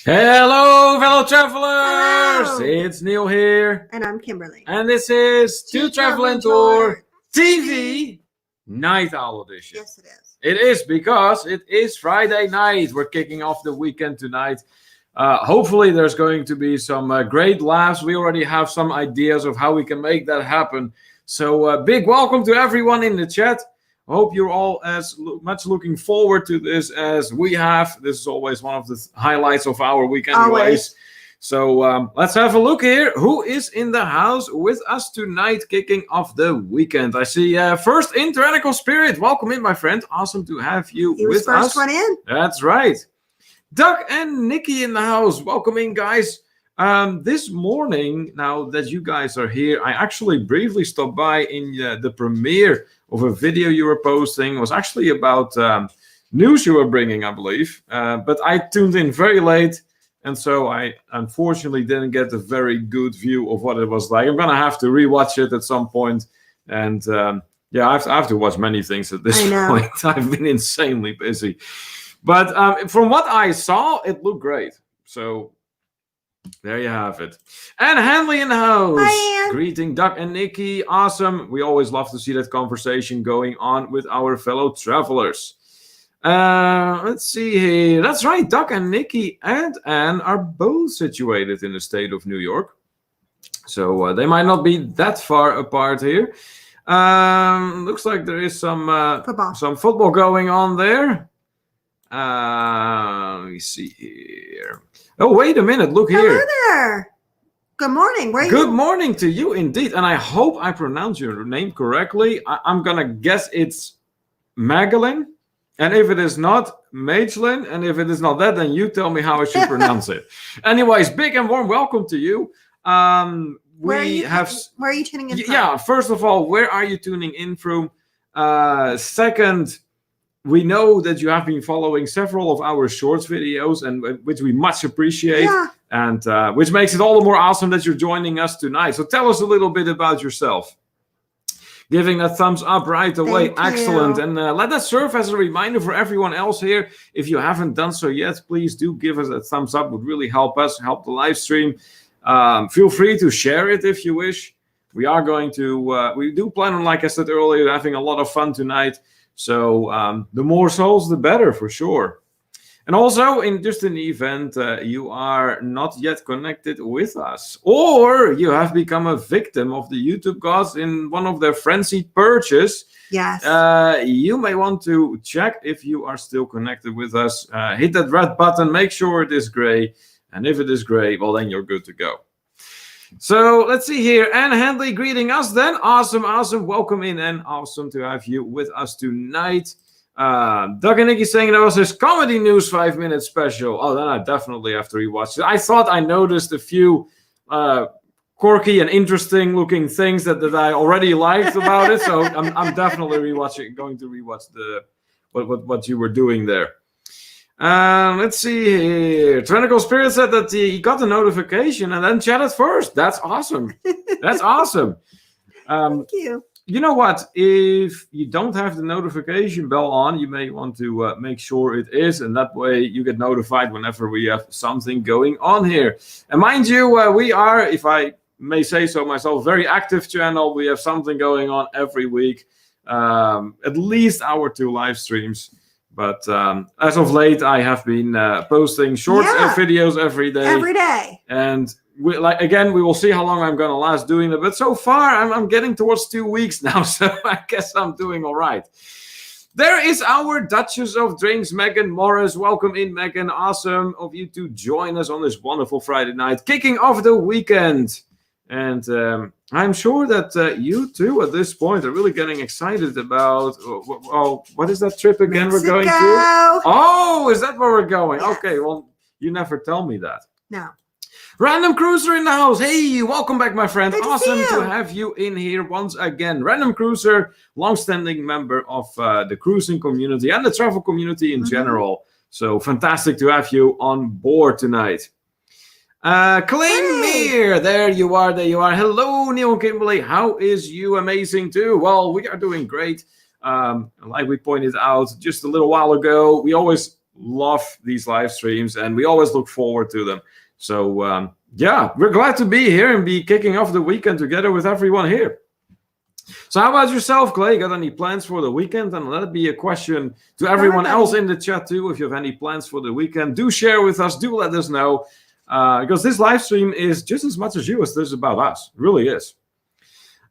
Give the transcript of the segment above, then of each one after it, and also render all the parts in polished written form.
Hello, fellow travelers! Hello. It's Neil here. And I'm Kimberly. And this is To Travel and Tour TV TV. Night Owl Edition. Yes, it is. It is because it is Friday night. We're kicking off the weekend tonight. Hopefully there's going to be some great laughs. We already have some ideas of how we can make that happen. So big welcome to everyone in the chat. Hope you're all as much looking forward to this as we have. This is always one of the highlights of our week anyways. Always. So let's have a look here. Who is in the house with us tonight, kicking off the weekend? I see first in Tyrannical Spirit. Welcome in, my friend. Awesome to have you He was with first us. one in. That's right. Doug and Nikki in the house. Welcome in, guys. This morning, now that you guys are here, I actually briefly stopped by in the premiere of a video you were posting. It was actually about news you were bringing, I believe. But I tuned in very late, and so I unfortunately didn't get a very good view of what it was like. I'm going to have to rewatch it at some point. And yeah, I have to watch many things at this point. I've been insanely busy. But from what I saw, it looked great. So there you have it. And Hanley in the house. Hi, Ann. Greeting Doug and Nikki. Awesome. We always love to see that conversation going on with our fellow travelers. Let's see here. That's right. Doug and Nikki and Anne are both situated in the state of New York. So they might not be that far apart here. Looks like there is some football going on there. Let me see here. Oh, wait a minute. Look here. Hello there. Good morning. Where are you? Good morning to you indeed. And I hope I pronounce your name correctly. I'm going to guess it's Magdalene. And if it is not, Magelin. And if it is not that, then you tell me how I should pronounce it. Anyways, big and warm welcome to you. Where are you tuning in from? Yeah, first of all, where are you tuning in from? Second, we know that you have been following several of our shorts videos, and which we much appreciate, and which makes it all the more awesome that you're joining us tonight. So tell us a little bit about yourself. Giving a thumbs up right away. Excellent. And let that serve as a reminder for everyone else here. If you haven't done so yet, please do give us a thumbs up. It would really help us, help the live stream. Feel free to share it if you wish. We are going to, we do plan on, like I said earlier, having a lot of fun tonight. So the more souls, the better, for sure. And also, in the event you are not yet connected with us, or you have become a victim of the YouTube gods in one of their frenzied purges, yes, you may want to check if you are still connected with us. Hit that red button, make sure it is gray. And if it is gray, well, then you're good to go. So let's see here. Anne Handley greeting us then. Awesome, awesome. Welcome in, and awesome to have you with us tonight. Doug and Nikki saying there was this comedy news 5-minute special. Oh, then I definitely have to rewatch it. I thought I noticed a few quirky and interesting looking things that I already liked about it. So I'm definitely going to rewatch what you were doing there. Let's see here. Tyrannical Spirit said that he got the notification and then chatted first. That's awesome. That's awesome. Thank you. You know what? If you don't have the notification bell on, you may want to make sure it is, and that way you get notified whenever we have something going on here. And mind you, we are, if I may say so myself, very active channel. We have something going on every week, at least our 2 live streams. But as of late, I have been posting short videos every day. Every day. And we will see how long I'm going to last doing it. But so far, I'm getting towards 2 weeks now. So I guess I'm doing all right. There is our Duchess of Drinks, Megan Morris. Welcome in, Megan. Awesome of you to join us on this wonderful Friday night, kicking off the weekend. And I'm sure that you too, at this point, are really getting excited about, what is that trip again Mexico. We're going to? Oh, is that where we're going? Yes. Okay, well, you never tell me that. No. Random Cruiser in the house. Hey, welcome back, my friend. Good awesome to see you. to have you in here once again. Random Cruiser, long-standing member of the cruising community and the travel community in general. So fantastic to have you on board tonight. Claim Mir, there you are. Hello, Neil and Kimberly. How is you? Amazing too. Well, we are doing great. Like we pointed out just a little while ago, we always love these live streams, and we always look forward to them. So yeah, we're glad to be here and be kicking off the weekend together with everyone here. So how about yourself, Clay? Got any plans for the weekend? And let it be a question to everyone else in the chat too. If you have any plans for the weekend, do share with us. Do let us know. Because this live stream is just as much as you as this is about us. It really is.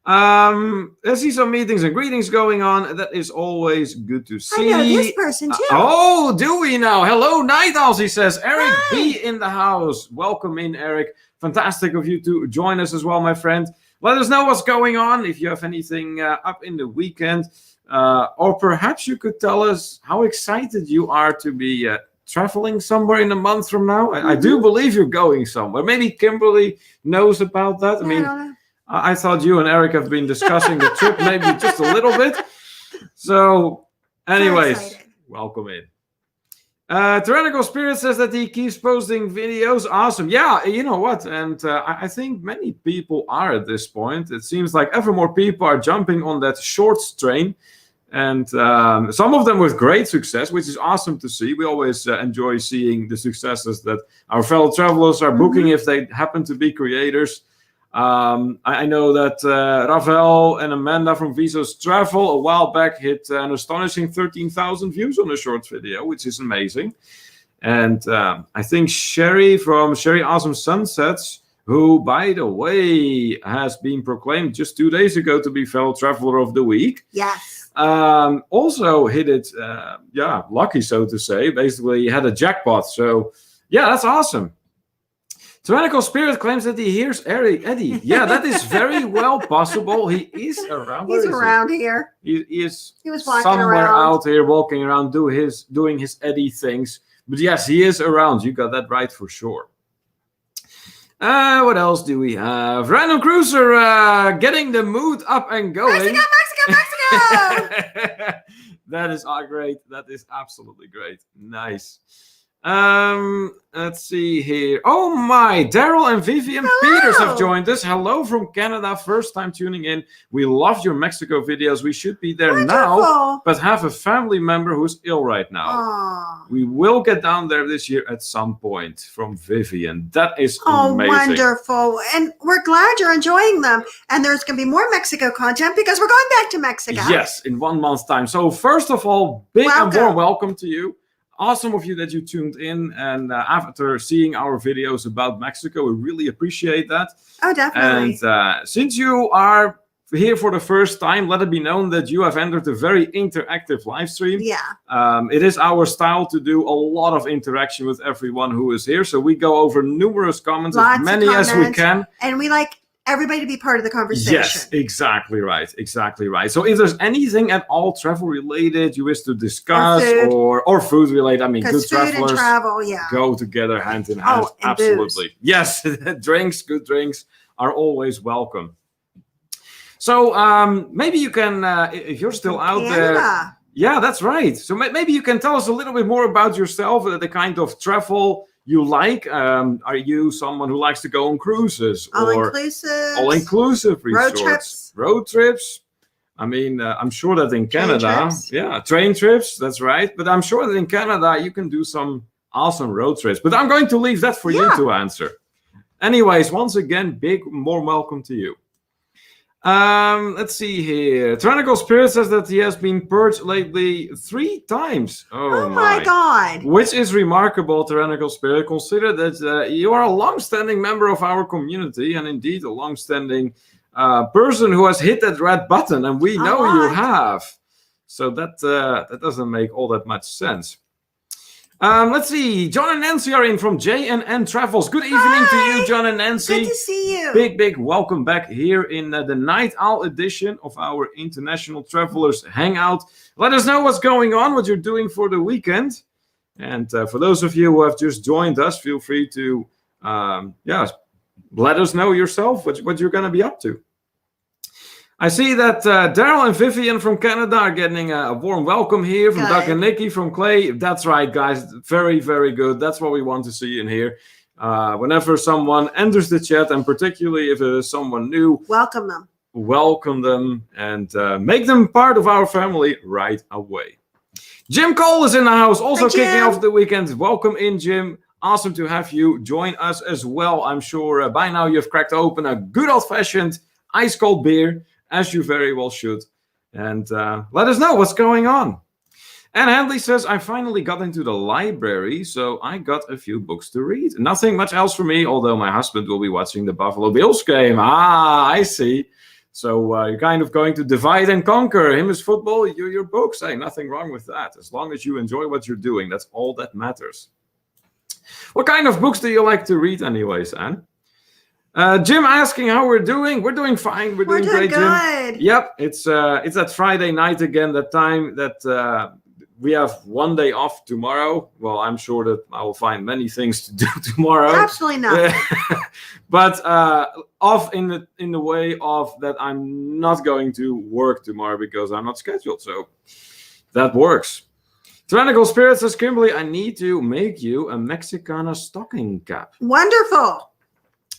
I see some meetings and greetings going on. That is always good to see. I know this person too. Oh, do we now? Hello, Night Owls, he says. Eric B in the house. Welcome in, Eric. Fantastic of you to join us as well, my friend. Let us know what's going on. If you have anything up in the weekend. Or perhaps you could tell us how excited you are to be traveling somewhere in a month from now. I do believe you're going somewhere. Maybe Kimberly knows about that. I mean, I thought you and Eric have been discussing the trip maybe just a little bit. So, anyways, welcome in. Tyrannical Spirit says that he keeps posting videos. Awesome. Yeah, you know what? And I think many people are at this point. It seems like ever more people are jumping on that shorts train. And some of them with great success, which is awesome to see. We always enjoy seeing the successes that our fellow travelers are booking if they happen to be creators. I know that Ravel and Amanda from Visos Travel a while back hit an astonishing 13,000 views on a short video, which is amazing. And I think Sherry from Sherry Awesome Sunsets, who, by the way, has been proclaimed just 2 days ago to be Fellow Traveler of the Week. Yes. Also hit it, lucky, so to say. Basically, he had a jackpot. So, yeah, that's awesome. Tyrannical Spirit claims that he hears Eddie. Yeah, that is very well possible. He is around. He's around here. He was somewhere around out here walking around doing his Eddie things. But yes, he is around. You got that right for sure. What else do we have? Random Cruiser getting the mood up and going. Mexico! That is great. That is absolutely great. Nice. Let's see here. Oh my, Daryl and Vivian Peters have joined us. Hello from Canada, first time tuning in. We love your Mexico videos. We should be there now, but have a family member who's ill right now. Aww. We will get down there this year at some point. From Vivian. That is amazing. Wonderful. And we're glad you're enjoying them. And there's going to be more Mexico content because we're going back to Mexico. Yes, in 1 month's time. So first of all, big and warm welcome to you. Awesome of you that you tuned in, and after seeing our videos about Mexico, we really appreciate that. Oh, definitely. And since you are here for the first time, let it be known that you have entered a very interactive live stream. Yeah. It is our style to do a lot of interaction with everyone who is here, so we go over numerous comments, as many as we can. And we like everybody to be part of the conversation. Yes, exactly right. Exactly right. So if there's anything at all travel related you wish to discuss or food related, I mean, good travelers and travel, go together hand in hand. And absolutely. Booze. Yes, good drinks are always welcome. So maybe you can, if you're still out there. Yeah, that's right. So maybe you can tell us a little bit more about yourself, the kind of travel you like. Are you someone who likes to go on cruises or all-inclusive resorts, road trips? I mean, I'm sure that in Canada, train trips. That's right. But I'm sure that in Canada you can do some awesome road trips. But I'm going to leave that for you to answer. Anyways, once again, big warm welcome to you. Let's see here. Tyrannical Spirit says that he has been purged lately 3 times. Oh my God. Which is remarkable, Tyrannical Spirit. Consider that you are a long-standing member of our community, and indeed a long-standing person who has hit that red button, and we know you have. So that doesn't make all that much sense. Let's see. John and Nancy are in from J&N Travels. Good evening to you, John and Nancy. Good to see you. Big welcome back here in the Night Owl edition of our International Travelers Hangout. Let us know what's going on, what you're doing for the weekend. And for those of you who have just joined us, feel free to let us know yourself what you're going to be up to. I see that Daryl and Vivian from Canada are getting a warm welcome here from Doug and Nikki from Clay. That's right, guys. Very, very good. That's what we want to see in here. Whenever someone enters the chat, and particularly if it is someone new, welcome them. Welcome them and make them part of our family right away. Jim Cole is in the house, also Hi, kicking Jim. off the weekend. Welcome in, Jim. Awesome to have you join us as well. I'm sure by now you've cracked open a good old-fashioned ice-cold beer, as you very well should. And let us know what's going on. And Handley says, I finally got into the library, so I got a few books to read. Nothing much else for me, although my husband will be watching the Buffalo Bills game. Ah, I see. So you're kind of going to divide and conquer. Him is football, you your books. Hey, nothing wrong with that. As long as you enjoy what you're doing, that's all that matters. What kind of books do you like to read anyways, Anne? Jim asking how we're doing. We're doing fine. We're doing great, good. Jim. Yep, it's that Friday night again, that time that we have one day off tomorrow. Well, I'm sure that I will find many things to do tomorrow. Absolutely not. But off in the way of that I'm not going to work tomorrow because I'm not scheduled. So that works. Tyrannical Spirit says, Kimberly, I need to make you a Mexicana stocking cap. Wonderful.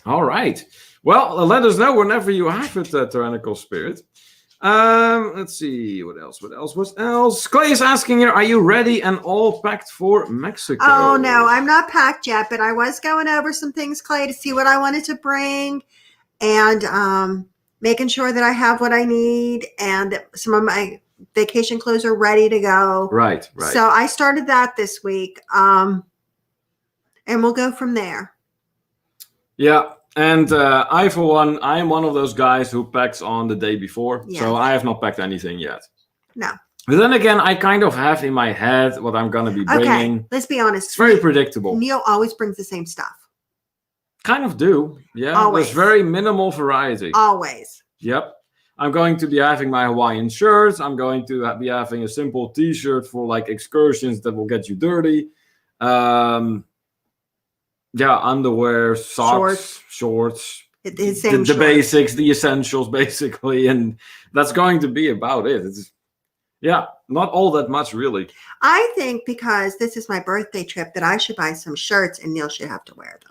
All right. Well, let us know whenever you have it, Tyrannical Spirit. Let's see. What else? Clay is asking here, are you ready and all packed for Mexico? Oh, no, I'm not packed yet, but I was going over some things, Clay, to see what I wanted to bring and making sure that I have what I need and some of my vacation clothes are ready to go. Right. So I started that this week, and we'll go from there. Yeah. And I, for one, I am one of those guys who packs on the day before. Yeah. So I have not packed anything yet. No. But then again, I kind of have in my head what I'm going to be bringing. Okay, let's be honest. It's very predictable. Neil always brings the same stuff. Kind of do. Yeah. Always. There's very minimal variety. Always. Yep. I'm going to be having my Hawaiian shirts. I'm going to be having a simple t-shirt for like excursions that will get you dirty. Yeah, underwear, socks, shorts. The basics, the essentials, basically. And that's going to be about it. It's, yeah, not all that much, really. I think because this is my birthday trip that I should buy some shirts and Neil should have to wear them.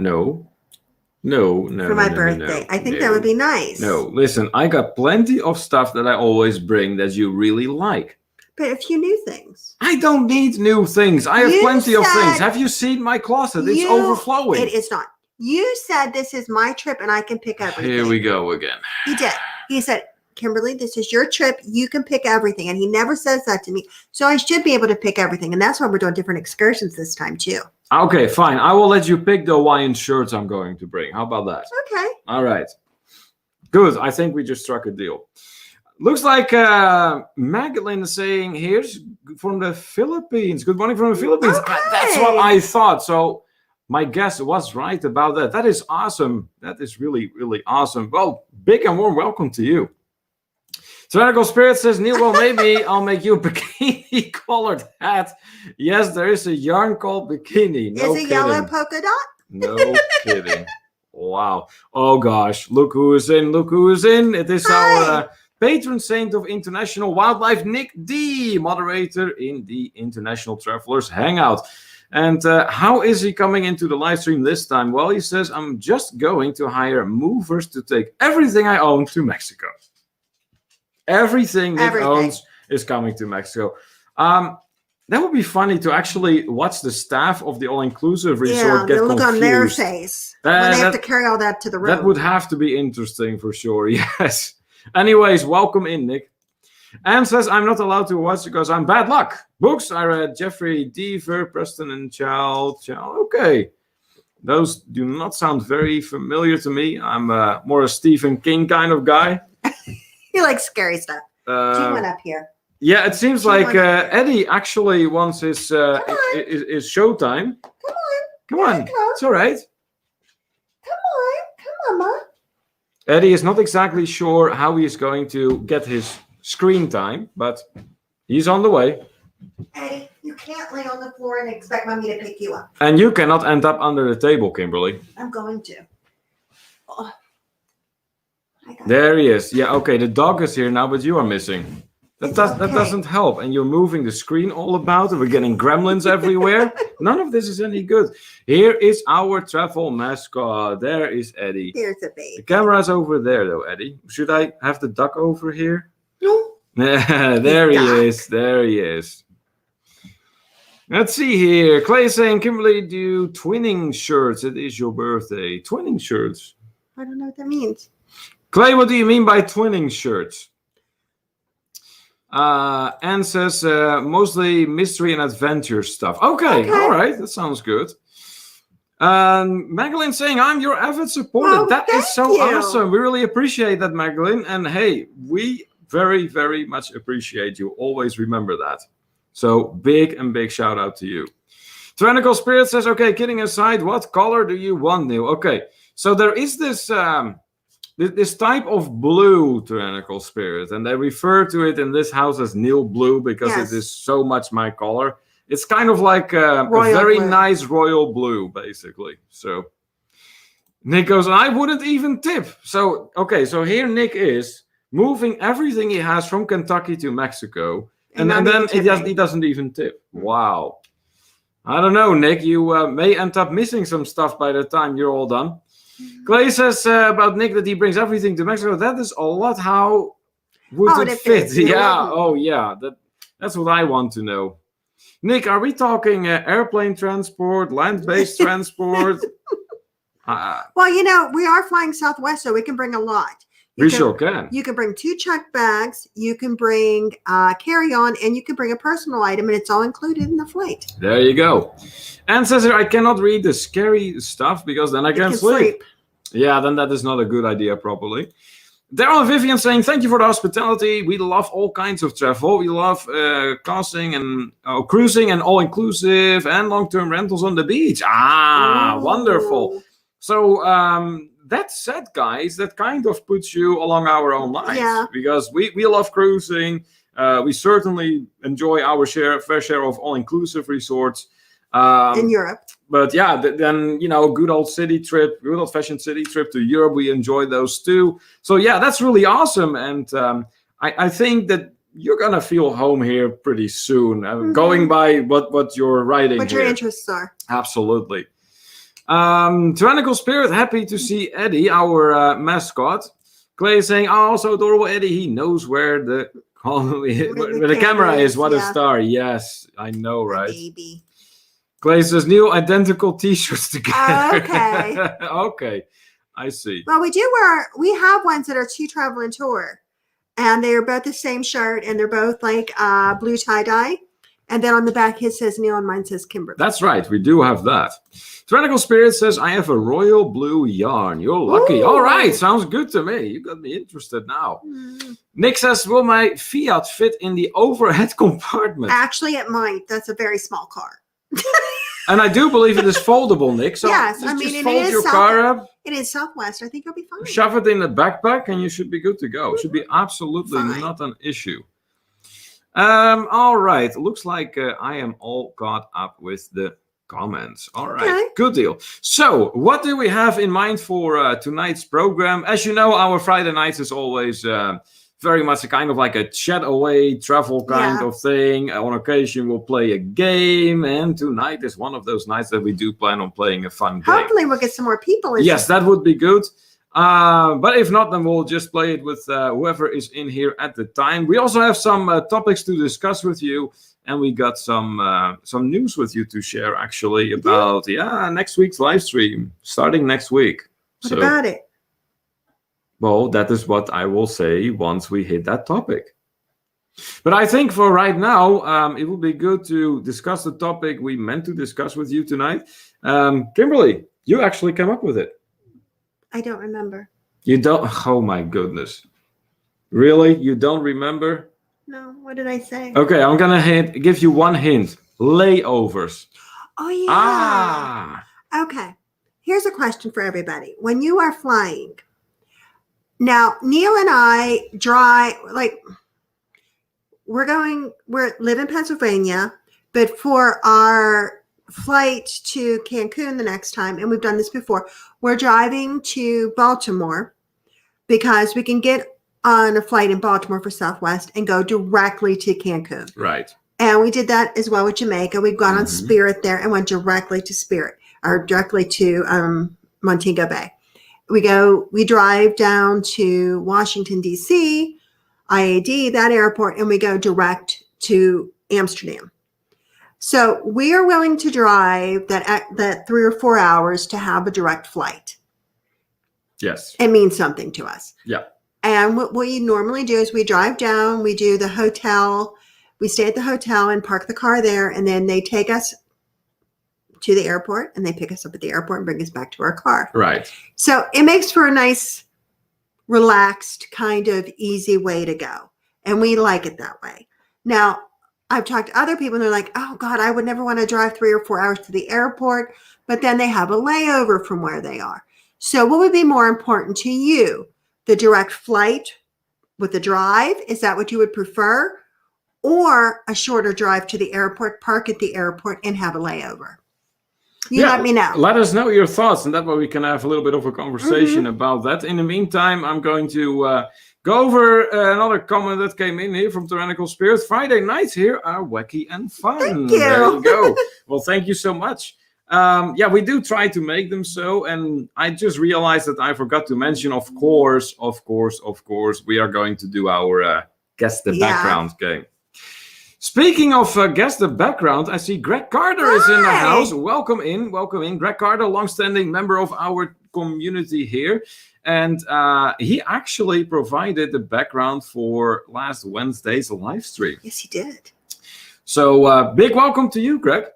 No. For my birthday. I think that would be nice. No, listen, I got plenty of stuff that I always bring that you really like. But a few new things. I don't need new things. I have plenty of things. Have you seen my closet? It's overflowing. It is not. You said this is my trip and I can pick everything. Here we go again. He did. He said, Kimberly, this is your trip. You can pick everything. And he never says that to me. So I should be able to pick everything. And that's why we're doing different excursions this time too. Okay, fine. I will let you pick the Hawaiian shirts I'm going to bring. How about that? Okay. All right. Good. I think we just struck a deal. Looks like Magdalene is saying, here's from the Philippines. Good morning from the Philippines. Okay. That's what I thought. So my guess was right about that. That is awesome. That is really, really awesome. Well, big and warm welcome to you. Tyrannical Spirit says, Neil, well, maybe I'll make you a bikini-colored hat. Yes, there is a yarn called bikini. No is it yellow polka dot? No kidding. Wow. Oh, gosh. Look who is in. Look who is in. It is our patron saint of international wildlife, Nick D, moderator in the International Travelers Hangout. And how is he coming into the live stream this time? Well, he says, I'm just going to hire movers to take everything I own to Mexico. Everything Nick owns is coming to Mexico. That would be funny to actually watch the staff of the all-inclusive resort get look confused. on their face when they have to carry all that to the room. That would have to be interesting for sure, yes. Anyways, welcome in, Nick. Anne says, I'm not allowed to watch because I'm bad luck. Books, I read Jeffrey Deaver, Preston and Child. Okay. Those do not sound very familiar to me. I'm more a Stephen King kind of guy. He likes scary stuff. She went up here. Yeah, it seems like Eddie actually wants his showtime. Come on. It's all right. Come on, Ma. Eddie is not exactly sure how he is going to get his screen time, but he's on the way. Eddie, you can't lay on the floor and expect Mommy to pick you up. And you cannot end up under the table, Kimberly. I'm going to. Oh. There he is. Yeah, okay, the dog is here now, but you are missing. That doesn't help. And you're moving the screen all about, and we're getting gremlins everywhere. None of this is any good. Here is our travel mascot. There is Eddie. Here's a baby. The camera's over there, though, Eddie. Should I have the duck over here? No. There he is. There he is. Let's see here. Clay saying, Kimberly, do twinning shirts. It is your birthday. Twinning shirts. I don't know what that means. Clay, what do you mean by twinning shirts? Anne says, mostly mystery and adventure stuff. Okay. All right. That sounds good. Magdalene saying, I'm your avid supporter. Oh, that is so you. awesome. We really appreciate that, Magdalene. And hey, we very, very much appreciate you. Always remember that. So big shout out to you. Tyrannical Spirit says, okay, kidding aside, what color do you want, Neil? Okay, so there is this this type of blue, Tyrannical Spirit, and they refer to it in this house as Neil Blue because it is so much my color. It's kind of like a very nice royal blue, basically. So Nick goes, I wouldn't even tip. So, okay, so here Nick is moving everything he has from Kentucky to Mexico, and then he doesn't even tip. Wow. I don't know, Nick. You may end up missing some stuff by the time you're all done. Clay says about Nick that he brings everything to Mexico. That is a lot. How would it fit? Yeah. Oh, yeah. That's what I want to know. Nick, are we talking airplane transport, land-based transport? Well, we are flying Southwest, so we can bring a lot. We sure can. You can bring 2 check bags, you can bring carry-on, and you can bring a personal item, and it's all included in the flight. There you go. And says here, I cannot read the scary stuff because then I can't sleep. Yeah, then that is not a good idea probably. Daryl and Vivian saying, thank you for the hospitality. We love all kinds of travel. We love cruising and all-inclusive and long-term rentals on the beach. Ah, wonderful. So that said, guys, that kind of puts you along our own lines. Yeah. Because we love cruising. We certainly enjoy our fair share of all-inclusive resorts. In Europe. But yeah, then, good old-fashioned city trip to Europe. We enjoy those too. So yeah, that's really awesome. And I think that you're going to feel home here pretty soon. Going by what you're writing what here. Your interests are. Absolutely. Tyrannical Spirit, happy to see Eddie, our mascot. Clay is saying, oh, so adorable Eddie. He knows where the camera is. What a star. Yes, I know, right? Baby. Clay says, new identical t-shirts together. Okay. Okay, I see. Well, we have ones that are to travel and tour. And they are both the same shirt, and they're both like blue tie-dye. And then on the back, his says Neil and mine says Kimberly. That's right. We do have that. Tyrannical Spirit says, I have a royal blue yarn. You're lucky. Ooh. All right. Sounds good to me. You got me interested now. Nick says, will my Fiat fit in the overhead compartment? Actually, it might. That's a very small car. And I do believe it is foldable, Nick. So yes, just fold your car up. It is Southwest. I think you'll be fine. Shove it in the backpack and you should be good to go. It should be absolutely not an issue. All right. Looks like I am all caught up with the comments. All right. Okay. Good deal. So what do we have in mind for tonight's program? As you know, our Friday nights is always very much a kind of like a chat away travel kind of thing. On occasion, we'll play a game. And tonight is one of those nights that we do plan on playing a fun game. Hopefully we'll get some more people in. Yes, that would be good. But if not, then we'll just play it with whoever is in here at the time. We also have some topics to discuss with you. And we got some news with you to share, actually, about next week's live stream, starting next week. What about it? Well, that is what I will say once we hit that topic. But I think for right now, it would be good to discuss the topic we meant to discuss with you tonight. Kimberly, you actually came up with it. I don't remember. You don't? Oh, my goodness. Really? You don't remember? No. What did I say? Okay, I'm going to give you one hint. Layovers. Oh, yeah. Okay. Here's a question for everybody. When you are flying, now, Neil and I we live in Pennsylvania, but for our flight to Cancun the next time, and we've done this before, we're driving to Baltimore because we can get on a flight in Baltimore for Southwest and go directly to Cancun. Right. And we did that as well with Jamaica. We've gone on Spirit there and went directly to Spirit, or directly to Montego Bay. We drive down to Washington, D.C., IAD, that airport, and we go direct to Amsterdam. So we are willing to drive that 3 or 4 hours to have a direct flight. Yes. It means something to us. Yeah. And what we normally do is we drive down, we do the hotel, we stay at the hotel and park the car there, and then they take us to the airport and they pick us up at the airport and bring us back to our car. Right. So it makes for a nice, relaxed, kind of easy way to go. And we like it that way. Now, I've talked to other people and they're like, oh God, I would never want to drive 3 or 4 hours to the airport, but then they have a layover from where they are. So what would be more important to you? The direct flight with the drive? Is that what you would prefer? Or a shorter drive to the airport, park at the airport and have a layover? You let me know. Let us know your thoughts, and that way we can have a little bit of a conversation about that. In the meantime, I'm going to go over another comment that came in here from Tyrannical Spirit. Friday nights here are wacky and fun. Thank you. There you go. Well, thank you so much. Yeah, we do try to make them so, and I just realized that I forgot to mention, of course, we are going to do our Guess the Background game. Speaking of Guess the Background, I see Greg Carter is in the house. Welcome in. Greg Carter, longstanding member of our community here. And he actually provided the background for last Wednesday's live stream. Yes, he did. So big welcome to you, Greg.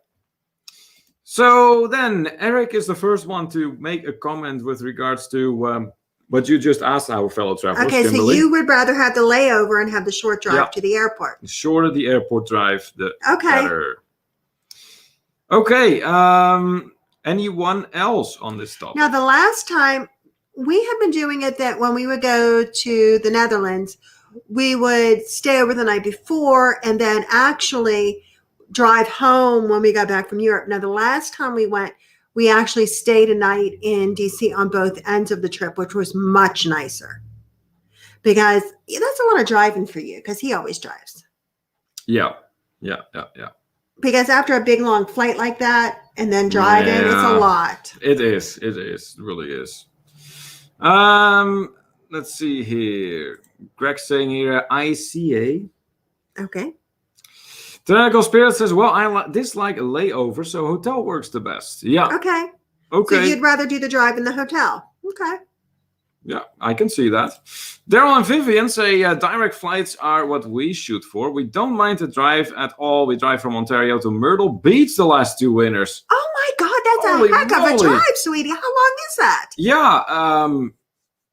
So then Eric is the first one to make a comment with regards to what you just asked our fellow travelers. Okay, Kimberly. so you would rather have the layover and have the short drive to the airport. The shorter the airport drive, the better. Okay. Anyone else on this topic? Now, the last time we have been doing it that when we would go to the Netherlands, we would stay over the night before and then actually drive home when we got back from Europe. Now, the last time we went, we actually stayed a night in DC on both ends of the trip, which was much nicer because that's a lot of driving for you because he always drives. Yeah. Because after a big long flight like that and then driving, it's a lot. It is. It really is. Let's see here. Greg's saying here, ICA. Okay. Tyrannical Spirit says, well, I dislike a layover, so hotel works the best. Yeah. Okay. So you'd rather do the drive in the hotel. Okay. Yeah, I can see that. Daryl and Vivian say direct flights are what we shoot for. We don't mind the drive at all. We drive from Ontario to Myrtle Beach the last 2 winters. Oh my God, that's a heck of a drive, sweetie. How long is that? Yeah.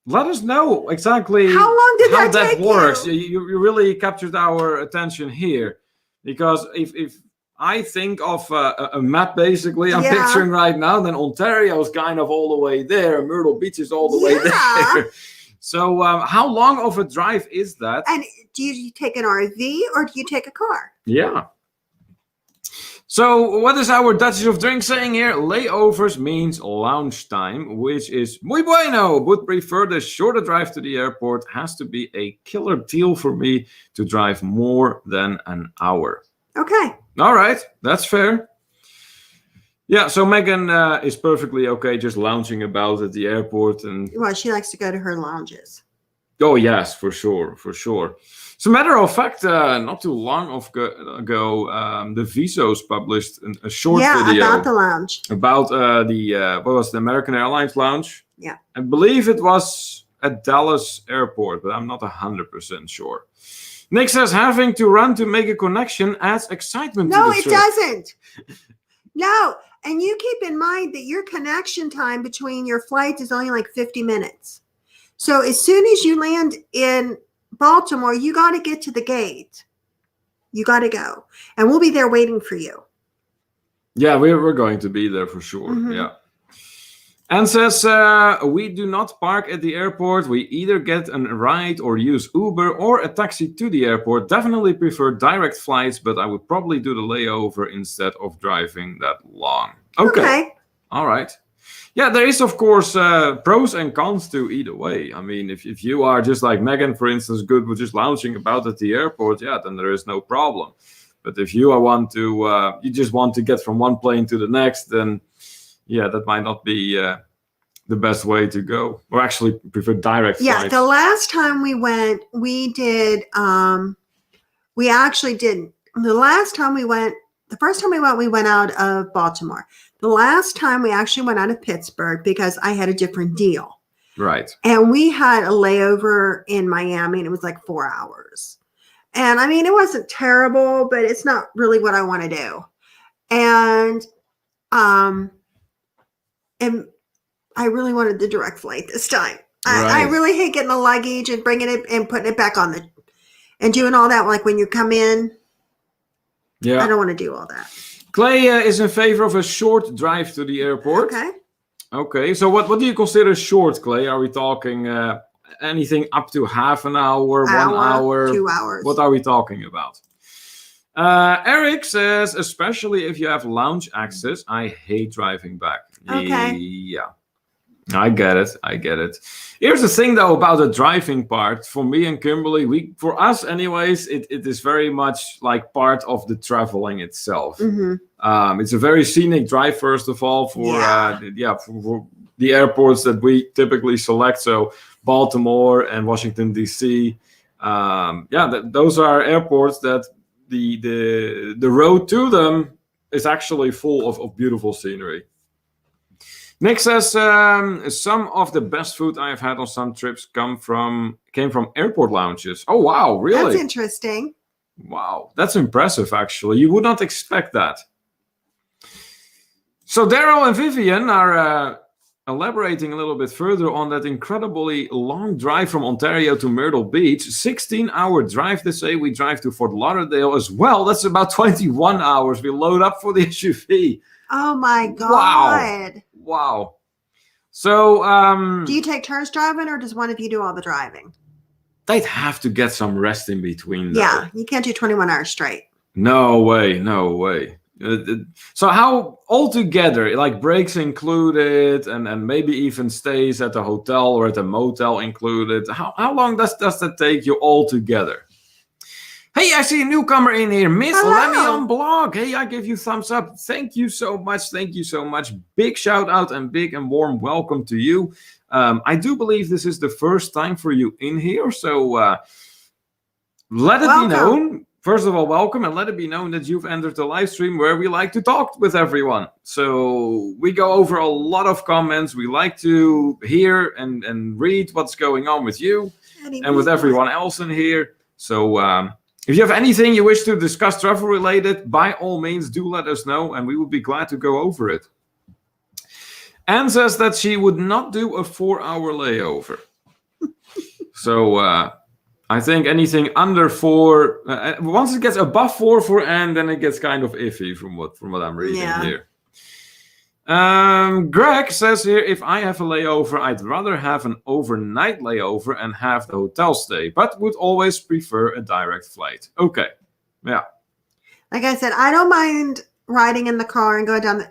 Let us know exactly how long did that works. You? You really captured our attention here. Because if I think of a map, basically, I'm picturing right now, then Ontario is kind of all the way there. Myrtle Beach is all the way there. So how long of a drive is that? And do you take an RV or do you take a car? Yeah. So what is our Duchess of Drink saying here? Layovers means lounge time, which is muy bueno. Would prefer the shorter drive to the airport. Has to be a killer deal for me to drive more than an hour. Okay. All right. That's fair. Yeah, so Megan is perfectly okay just lounging about at the airport. Well, she likes to go to her lounges. Oh, yes, for sure. As a matter of fact, not too long ago, the Visos published a short video about the lounge. About what was the American Airlines lounge? Yeah. I believe it was at Dallas Airport, but I'm not 100% sure. Nick says having to run to make a connection adds excitement to the trip. No, it doesn't. No, and you keep in mind that your connection time between your flights is only like 50 minutes. So as soon as you land in Baltimore, you got to get to the gate. You got to go. And we'll be there waiting for you. Yeah, we're going to be there for sure. Mm-hmm. Yeah. And says, we do not park at the airport. We either get a ride or use Uber or a taxi to the airport. Definitely prefer direct flights, but I would probably do the layover instead of driving that long. Okay. All right. Yeah, there is, of course, pros and cons to either way. I mean, if you are just like Megan, for instance, good with just lounging about at the airport, then there is no problem. But if you you just want to get from one plane to the next, then that might not be the best way to go, or actually prefer direct Yeah, flights. the last time we went, we did. We actually did. The first time we went out of Baltimore. The last time we actually went out of Pittsburgh because I had a different deal. Right. And we had a layover in Miami, and it was like 4 hours. And I mean, it wasn't terrible, but it's not really what I want to do. And I really wanted the direct flight this time. I really hate getting the luggage and bringing it and putting it back on and doing all that. Like when you come in, I don't want to do all that. Clay is in favor of a short drive to the airport. Okay. So what do you consider short, Clay? Are we talking anything up to half an hour, 1 hour, 2 hours? What are we talking about? Eric says, especially if you have lounge access, I hate driving back. Okay. Yeah. I get it. Here's the thing, though, about the driving part. For me and Kimberly, for us, anyways, it is very much like part of the traveling itself. Mm-hmm. It's a very scenic drive, first of all, for the airports that we typically select. So Baltimore and Washington D.C. Those are airports that the road to them is actually full of beautiful scenery. Nick says, some of the best food I have had on some trips came from airport lounges. Oh, wow, really? That's interesting. Wow, that's impressive, actually. You would not expect that. So Daryl and Vivian are elaborating a little bit further on that incredibly long drive from Ontario to Myrtle Beach. 16-hour drive, they say. We drive to Fort Lauderdale as well. That's about 21 hours. We load up for the SUV. Oh, my God. Wow. So, do you take turns driving, or does one of you do all the driving? They'd have to get some rest in between, though. Yeah, you can't do 21 hours straight. No way. So how altogether, like breaks included, and maybe even stays at the hotel or at a motel included, how long does that take you all together? Hey, I see a newcomer in here, Miss Lemmy on blog. Hey, I give you thumbs up. Thank you so much. Big shout out and big and warm welcome to you. I do believe this is the first time for you in here, so let it be known. First of all, welcome, and let it be known that you've entered the live stream where we like to talk with everyone. So we go over a lot of comments. We like to hear and read what's going on with you and with everyone else in here. So if you have anything you wish to discuss travel related, by all means, do let us know, and we would be glad to go over it. Anne says that she would not do a 4-hour layover. So I think anything under 4, once it gets above 4 for Anne, then it gets kind of iffy from what I'm reading here. Greg says here, if I have a layover, I'd rather have an overnight layover and have the hotel stay, but would always prefer a direct flight. Okay. Yeah. Like I said, I don't mind riding in the car and going down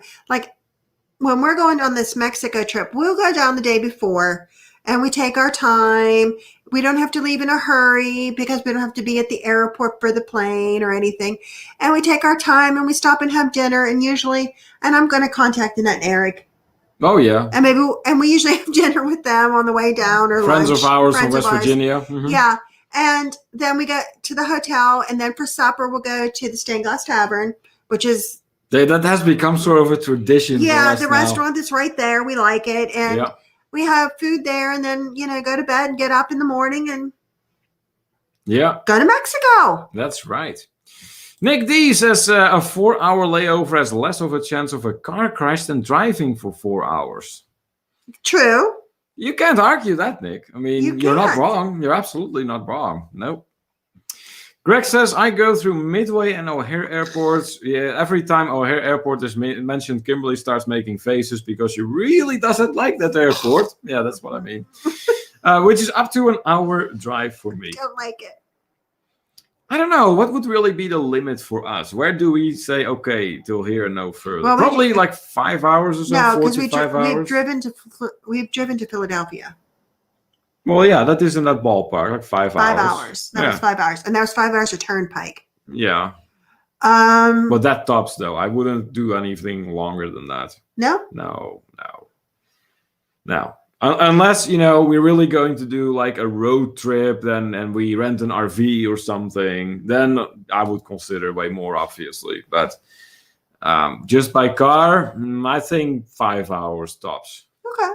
when we're going on this Mexico trip, we'll go down the day before and we take our time. We don't have to leave in a hurry because we don't have to be at the airport for the plane or anything. And we take our time and we stop and have dinner, and I'm going to contact Annette and Eric. Oh, yeah. And we usually have dinner with them on the way down, or friends lunch. Of ours from West Virginia. Mm-hmm. Yeah. And then we go to the hotel, and then for supper, we'll go to the Stained Glass Tavern, which is... That has become sort of a tradition. Yeah, the restaurant that's right there. We like it. And we have food there, and then, go to bed and get up in the morning and go to Mexico. That's right. Nick D says a 4-hour layover has less of a chance of a car crash than driving for 4 hours. True. You can't argue that, Nick. I mean, you're not wrong. You're absolutely not wrong. Nope. Greg says, I go through Midway and O'Hare airports. Yeah, every time O'Hare airport is mentioned, Kimberly starts making faces because she really doesn't like that airport. Yeah, that's what I mean. Which is up to an hour drive for me. Don't like it. I don't know. What would really be the limit for us? Where do we say, okay, till here and no further? Well, probably like 5 hours or so, no, 4 to 5 hours. We've driven to Philadelphia. Well, yeah, that is in that ballpark, like 5 hours. 5 hours. That was 5 hours. And that was 5 hours of turnpike. Yeah. But that tops, though. I wouldn't do anything longer than that. No? No. Now, unless, we're really going to do like a road trip and we rent an RV or something, then I would consider way more, obviously. But just by car, I think 5 hours tops. Okay.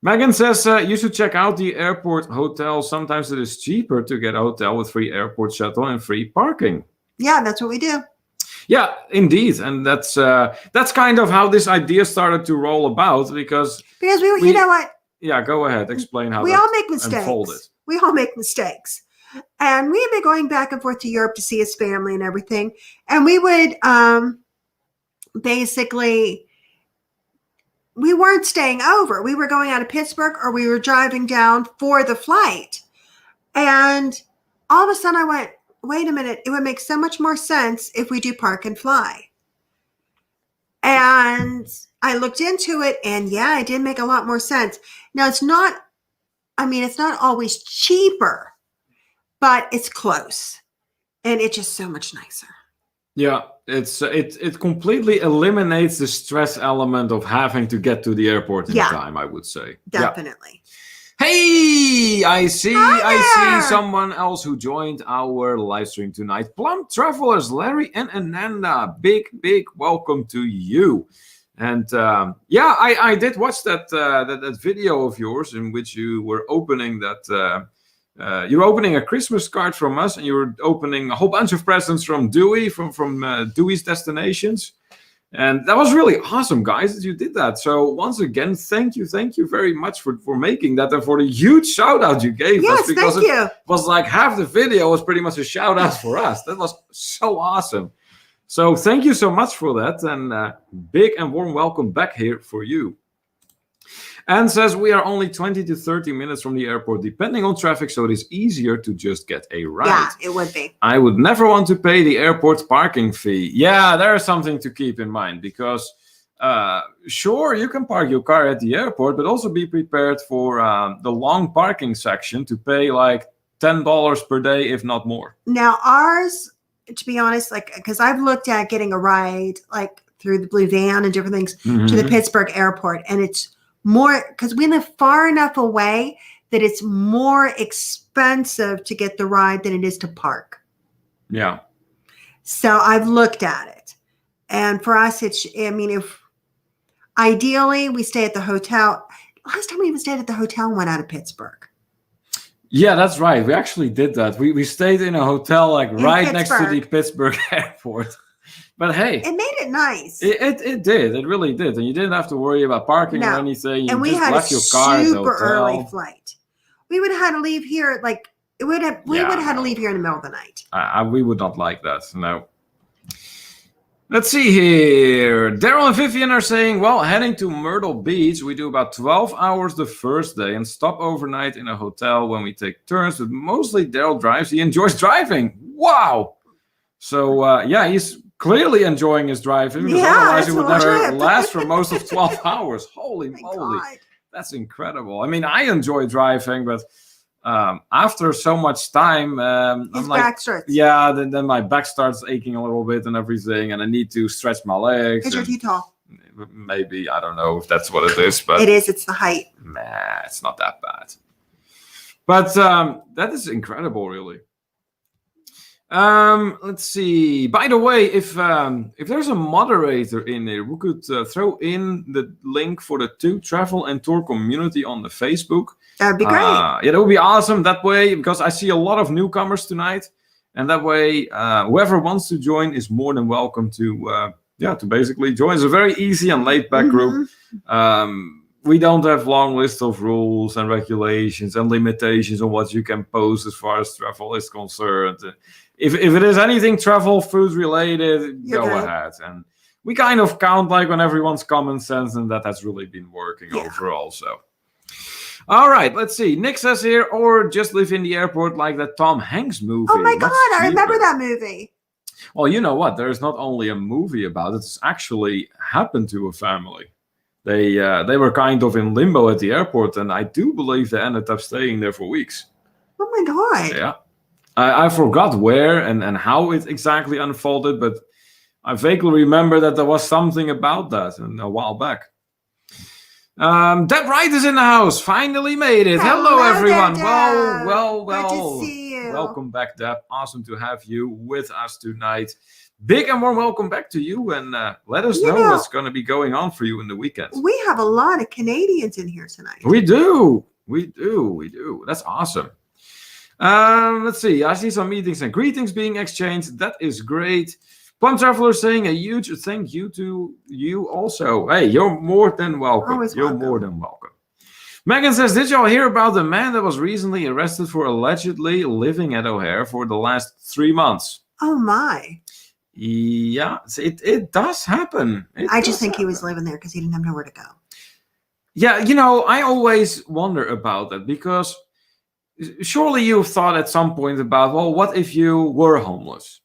Megan says you should check out the airport hotel. Sometimes it is cheaper to get a hotel with free airport shuttle and free parking. Yeah, that's what we do. Yeah, indeed, and that's kind of how this idea started to roll about because we you know what? Yeah, go ahead. Explain how we all make mistakes. Unfolded. We all make mistakes, and we had been going back and forth to Europe to see his family and everything, and we would basically. We weren't staying over. We were going out of Pittsburgh or we were driving down for the flight. And all of a sudden I went, wait a minute, it would make so much more sense if we do park and fly. And I looked into it and yeah, it did make a lot more sense. Now it's not always cheaper, but it's close and it's just so much nicer. Yeah, it completely eliminates the stress element of having to get to the airport in time, I would say. Definitely. Yeah. Hey, I see someone else who joined our live stream tonight. Plum Travelers, Larry and Ananda. Big welcome to you. And I did watch that video of yours in which you were opening that. You were opening a Christmas card from us, and you were opening a whole bunch of presents from Dewey, from Dewey's Destinations. And that was really awesome, guys, that you did that. So once again, thank you very much for making that and for the huge shout out you gave us. Because it was like half the video was pretty much a shout out for us. That was so awesome. So thank you so much for that. And big and warm welcome back here for you. And says we are only 20 to 30 minutes from the airport, depending on traffic, so it is easier to just get a ride. Yeah, it would be. I would never want to pay the airport parking fee. Yeah, there is something to keep in mind because, sure, you can park your car at the airport, but also be prepared for the long parking section to pay like $10 per day, if not more. Now, ours, to be honest, because I've looked at getting a ride like through the Blue Van and different things to the Pittsburgh airport, and it's more because we live far enough away that it's more expensive to get the ride than it is to park. Yeah. So I've looked at it. And for us, if ideally we stay at the hotel. Last time we even stayed at the hotel and went out of Pittsburgh. Yeah, that's right. We actually did that. We stayed in a hotel right next to the Pittsburgh airport. But hey, it made it nice. It did. It really did. And you didn't have to worry about parking or anything. And we had a super early flight. We would have had to leave here we would have had to leave here in the middle of the night. We would not like that. No. Let's see here. Daryl and Vivian are saying, well, heading to Myrtle Beach, we do about 12 hours the first day and stop overnight in a hotel when we take turns. But mostly Daryl drives. He enjoys driving. Wow. So, he's clearly enjoying his driving because otherwise he would never last for most of 12 hours. Holy moly. God. That's incredible. I mean, I enjoy driving, but after so much time, his back starts. Yeah, then my back starts aching a little bit and everything, and I need to stretch my legs. Is your too tall? Maybe, I don't know if that's what it is, but it is. It's the height. Nah, it's not that bad. But that is incredible, really. Let's see. By the way, if there's a moderator in there, we could throw in the link for the To Travel and Tour community on the Facebook. That'd be great. That would be awesome. That way, because I see a lot of newcomers tonight, and that way, whoever wants to join is more than welcome to basically join. It's a very easy and laid-back group. We don't have long list of rules and regulations and limitations on what you can post as far as travel is concerned. If it is anything travel, food related, go ahead. And we kind of count on everyone's common sense, and that has really been working overall. So, all right, let's see. Nick says here, or just live in the airport like that Tom Hanks movie. Oh my God, I remember that movie. Well, you know what? There's not only a movie about it. It's actually happened to a family. They were kind of in limbo at the airport, and I do believe they ended up staying there for weeks. Oh my God. Yeah. I forgot where and how it exactly unfolded, but I vaguely remember that there was something about that a while back. Deb Wright is in the house. Finally made it. Hello Hello everyone. there, Deb. Well. Good to see you. Welcome back, Deb. Awesome to have you with us tonight. Big and warm welcome back to you, and let us know what's going to be going on for you in the weekend. We have a lot of Canadians in here tonight. We do. That's awesome. Let's see. I see some meetings and greetings being exchanged. That is great. Plum Traveler saying a huge thank you to you also. Hey, you're more than welcome. More than welcome. Megan says, did y'all hear about the man that was recently arrested for allegedly living at O'Hare for the last 3 months? Oh, my. Yeah, it does happen. I just think he was living there because he didn't have nowhere to go. Yeah, I always wonder about that because surely you've thought at some point about, well, what if you were homeless?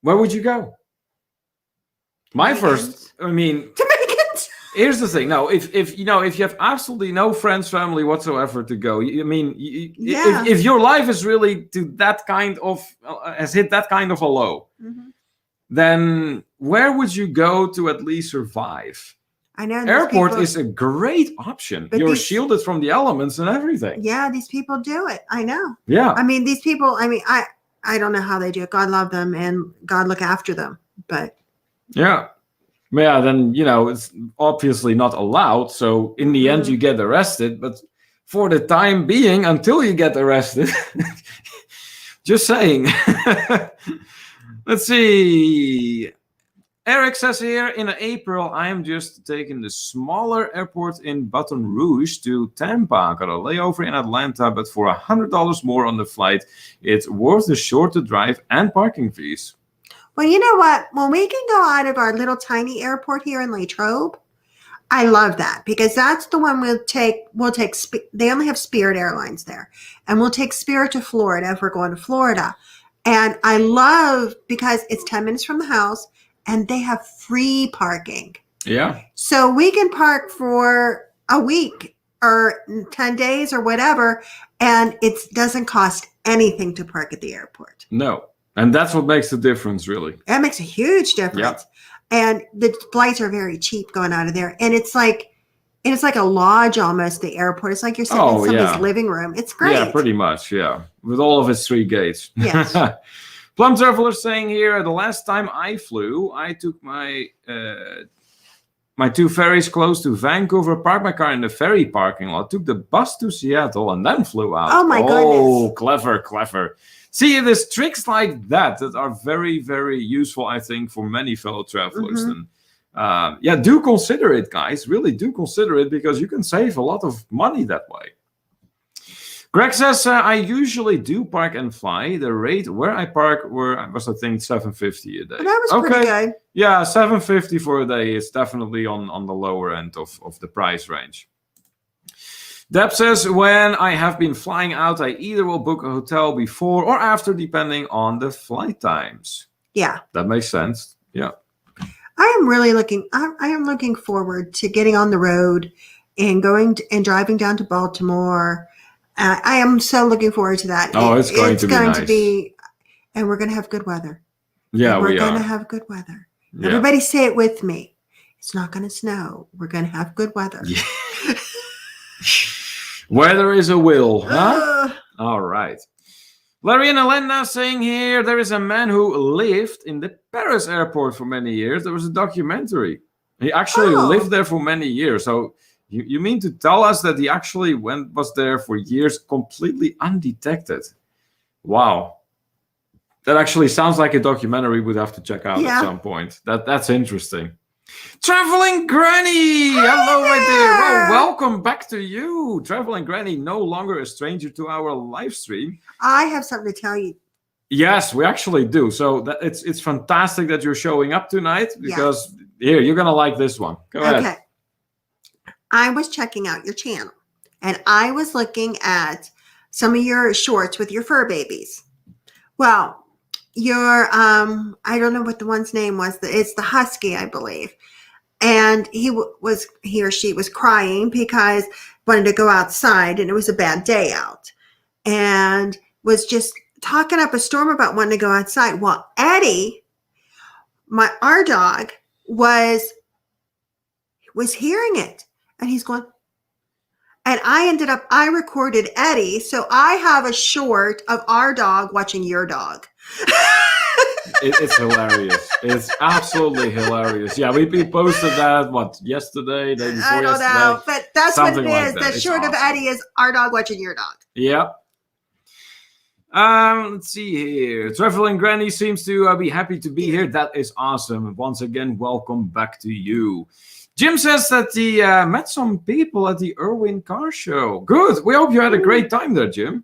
Where would you go? Here's the thing. No, if you have absolutely no friends, family whatsoever to go, if your life is really to that kind of has hit that kind of a low, then where would you go to at least survive? I know. Airport is a great option. You're shielded from the elements and everything. Yeah, these people do it. I know. Yeah. These people. I don't know how they do it. God love them and God look after them. But yeah, then it's obviously not allowed. So in the end, you get arrested. But for the time being, until you get arrested, just saying. Let's see. Eric says here, in April, I am just taking the smaller airport in Baton Rouge to Tampa. Got a layover in Atlanta, but for $100 more on the flight, it's worth the shorter drive and parking fees. Well, you know what? When we can go out of our little tiny airport here in Latrobe, I love that because that's the one we'll take. They only have Spirit Airlines there, and we'll take Spirit to Florida if we're going to Florida. And I love because it's 10 minutes from the house. And they have free parking. Yeah. So we can park for a week or 10 days or whatever. And it doesn't cost anything to park at the airport. No. And that's what makes the difference, really. That makes a huge difference. Yeah. And the flights are very cheap going out of there. And it's like a lodge almost, the airport. It's like you're sitting in somebody's living room. It's great. Yeah, pretty much. Yeah. With all of its 3 gates. Yes. Plum Traveler saying here, the last time I flew, I took my 2 ferries close to Vancouver, parked my car in the ferry parking lot, took the bus to Seattle, and then flew out. Oh, my goodness. Oh, clever. See, there's tricks like that are very, very useful, I think, for many fellow travelers. And do consider it, guys. Really do consider it because you can save a lot of money that way. Greg says, I usually do park and fly. The rate where I park was, I think, $7.50 a day. Well, that was pretty good. Yeah, $7.50 for a day is definitely on the lower end of the price range. Deb says, when I have been flying out, I either will book a hotel before or after, depending on the flight times. Yeah. That makes sense. Yeah. I am really looking forward to getting on the road and driving down to Baltimore. I am so looking forward to that. Oh, it's going to be nice. And we're going to have good weather. Yeah, we're going to have good weather. Yeah. Everybody say it with me. It's not going to snow. We're going to have good weather. Yeah. Weather is a will, huh? All right. Larry and Elena saying here, there is a man who lived in the Paris airport for many years. There was a documentary. He actually lived there for many years. So you mean to tell us that he actually was there for years completely undetected? Wow. That actually sounds like a documentary we'd have to check out at some point. That's interesting. Traveling Granny! Hello, my dear. Well, welcome back to you. Traveling Granny, no longer a stranger to our live stream. I have something to tell you. Yes, we actually do. So it's fantastic that you're showing up tonight because here, you're going to like this one. Go ahead. Okay. I was checking out your channel and I was looking at some of your shorts with your fur babies. Well, your I don't know what the one's name was. It's the husky, I believe. And he or she was crying because wanted to go outside and it was a bad day out. And was just talking up a storm about wanting to go outside. Well, Eddie, our dog, was hearing it. And he's going, and I recorded Eddie. So I have a short of our dog watching your dog. It's hilarious. It's absolutely hilarious. Yeah, we posted that, yesterday, day before I don't yesterday. know, but that's Something what it like is. that. The It's short of awesome. Eddie is our dog watching your dog. Yeah. Let's see here. Traveling Granny seems to be happy to be here. That is awesome. Once again, welcome back to you. Jim says that he met some people at the RVing car show. Good. We hope you had a great time there, Jim.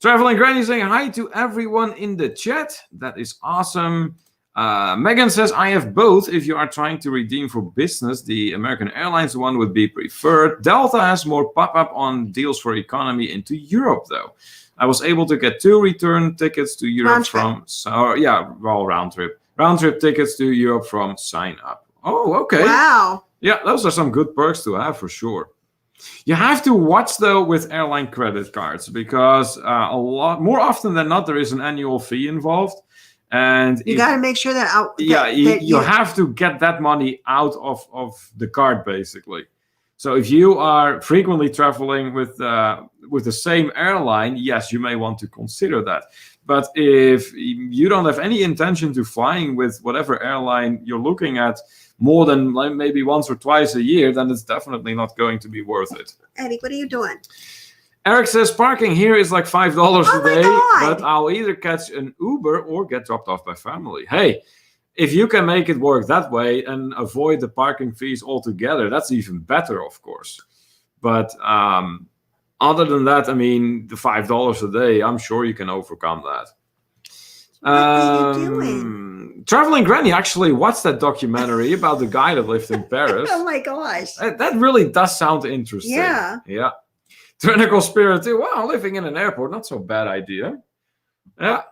Traveling Granny saying hi to everyone in the chat. That is awesome. Megan says, I have both. If you are trying to redeem for business, the American Airlines one would be preferred. Delta has more pop-up on deals for economy into Europe, though. I was able to get 2 return tickets to Europe round trip. Round trip tickets to Europe from sign up. Oh, okay. Wow. Yeah, those are some good perks to have for sure. You have to watch though with airline credit cards because a lot more often than not there is an annual fee involved, and you got to make sure that you have to get that money out of the card basically. So if you are frequently traveling with the same airline, yes, you may want to consider that. But if you don't have any intention to flying with whatever airline you're looking at more than maybe once or twice a year, then it's definitely not going to be worth it. Eddie, what are you doing? Eric says parking here is like $5 Oh a day, my God. but I'll either catch an Uber or get dropped off by family. Hey, if you can make it work that way and avoid the parking fees altogether, that's even better, of course. But other than that, I mean, the $5 a day, I'm sure you can overcome that. What are you doing? Traveling Granny actually watched that documentary about the guy that lived in Paris. Oh my gosh. That really does sound interesting. Yeah. Yeah. Tyrannical Spirit too. Wow, living in an airport, not so bad idea. Yeah.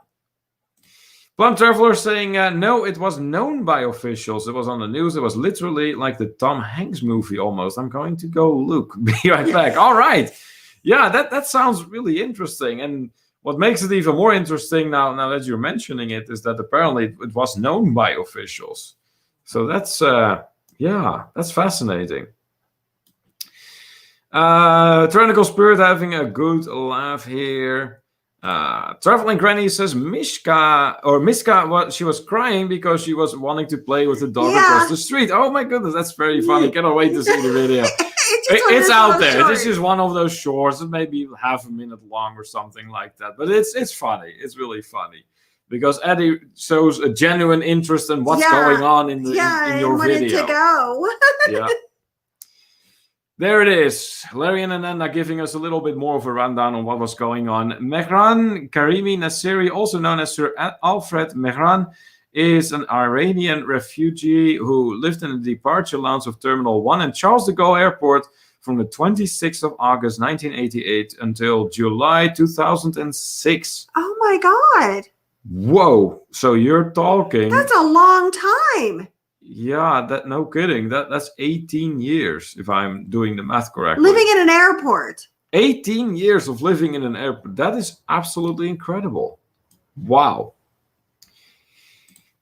Plum Traveler saying, no, it was known by officials. It was on the news. It was literally like the Tom Hanks movie almost. I'm going to go look. Be right back. All right. Yeah, that sounds really interesting. And what makes it even more interesting now that you're mentioning it is that apparently it was known by officials. So that's, that's fascinating. Tyrannical Spirit having a good laugh here. Traveling Granny says Miska, she was crying because she was wanting to play with the dog across the street. Oh my goodness, that's very funny. Cannot wait to see the video. It's out there. Short. This is one of those shorts, maybe half a minute long or something like that. But it's funny. It's really funny because Eddie shows a genuine interest in what's going on in your video. To go. Yeah. There it is. Larry and Ananda giving us a little bit more of a rundown on what was going on. Mehran Karimi Nasseri, also known as Sir Alfred Mehran, is an Iranian refugee who lived in the departure lounge of Terminal 1 in Charles de Gaulle Airport from the 26th of August 1988 until July 2006. Oh my God. Whoa. So you're talking... That's a long time. Yeah, no kidding. That's 18 years, if I'm doing the math correctly. Living in an airport. 18 years of living in an airport. That is absolutely incredible. Wow.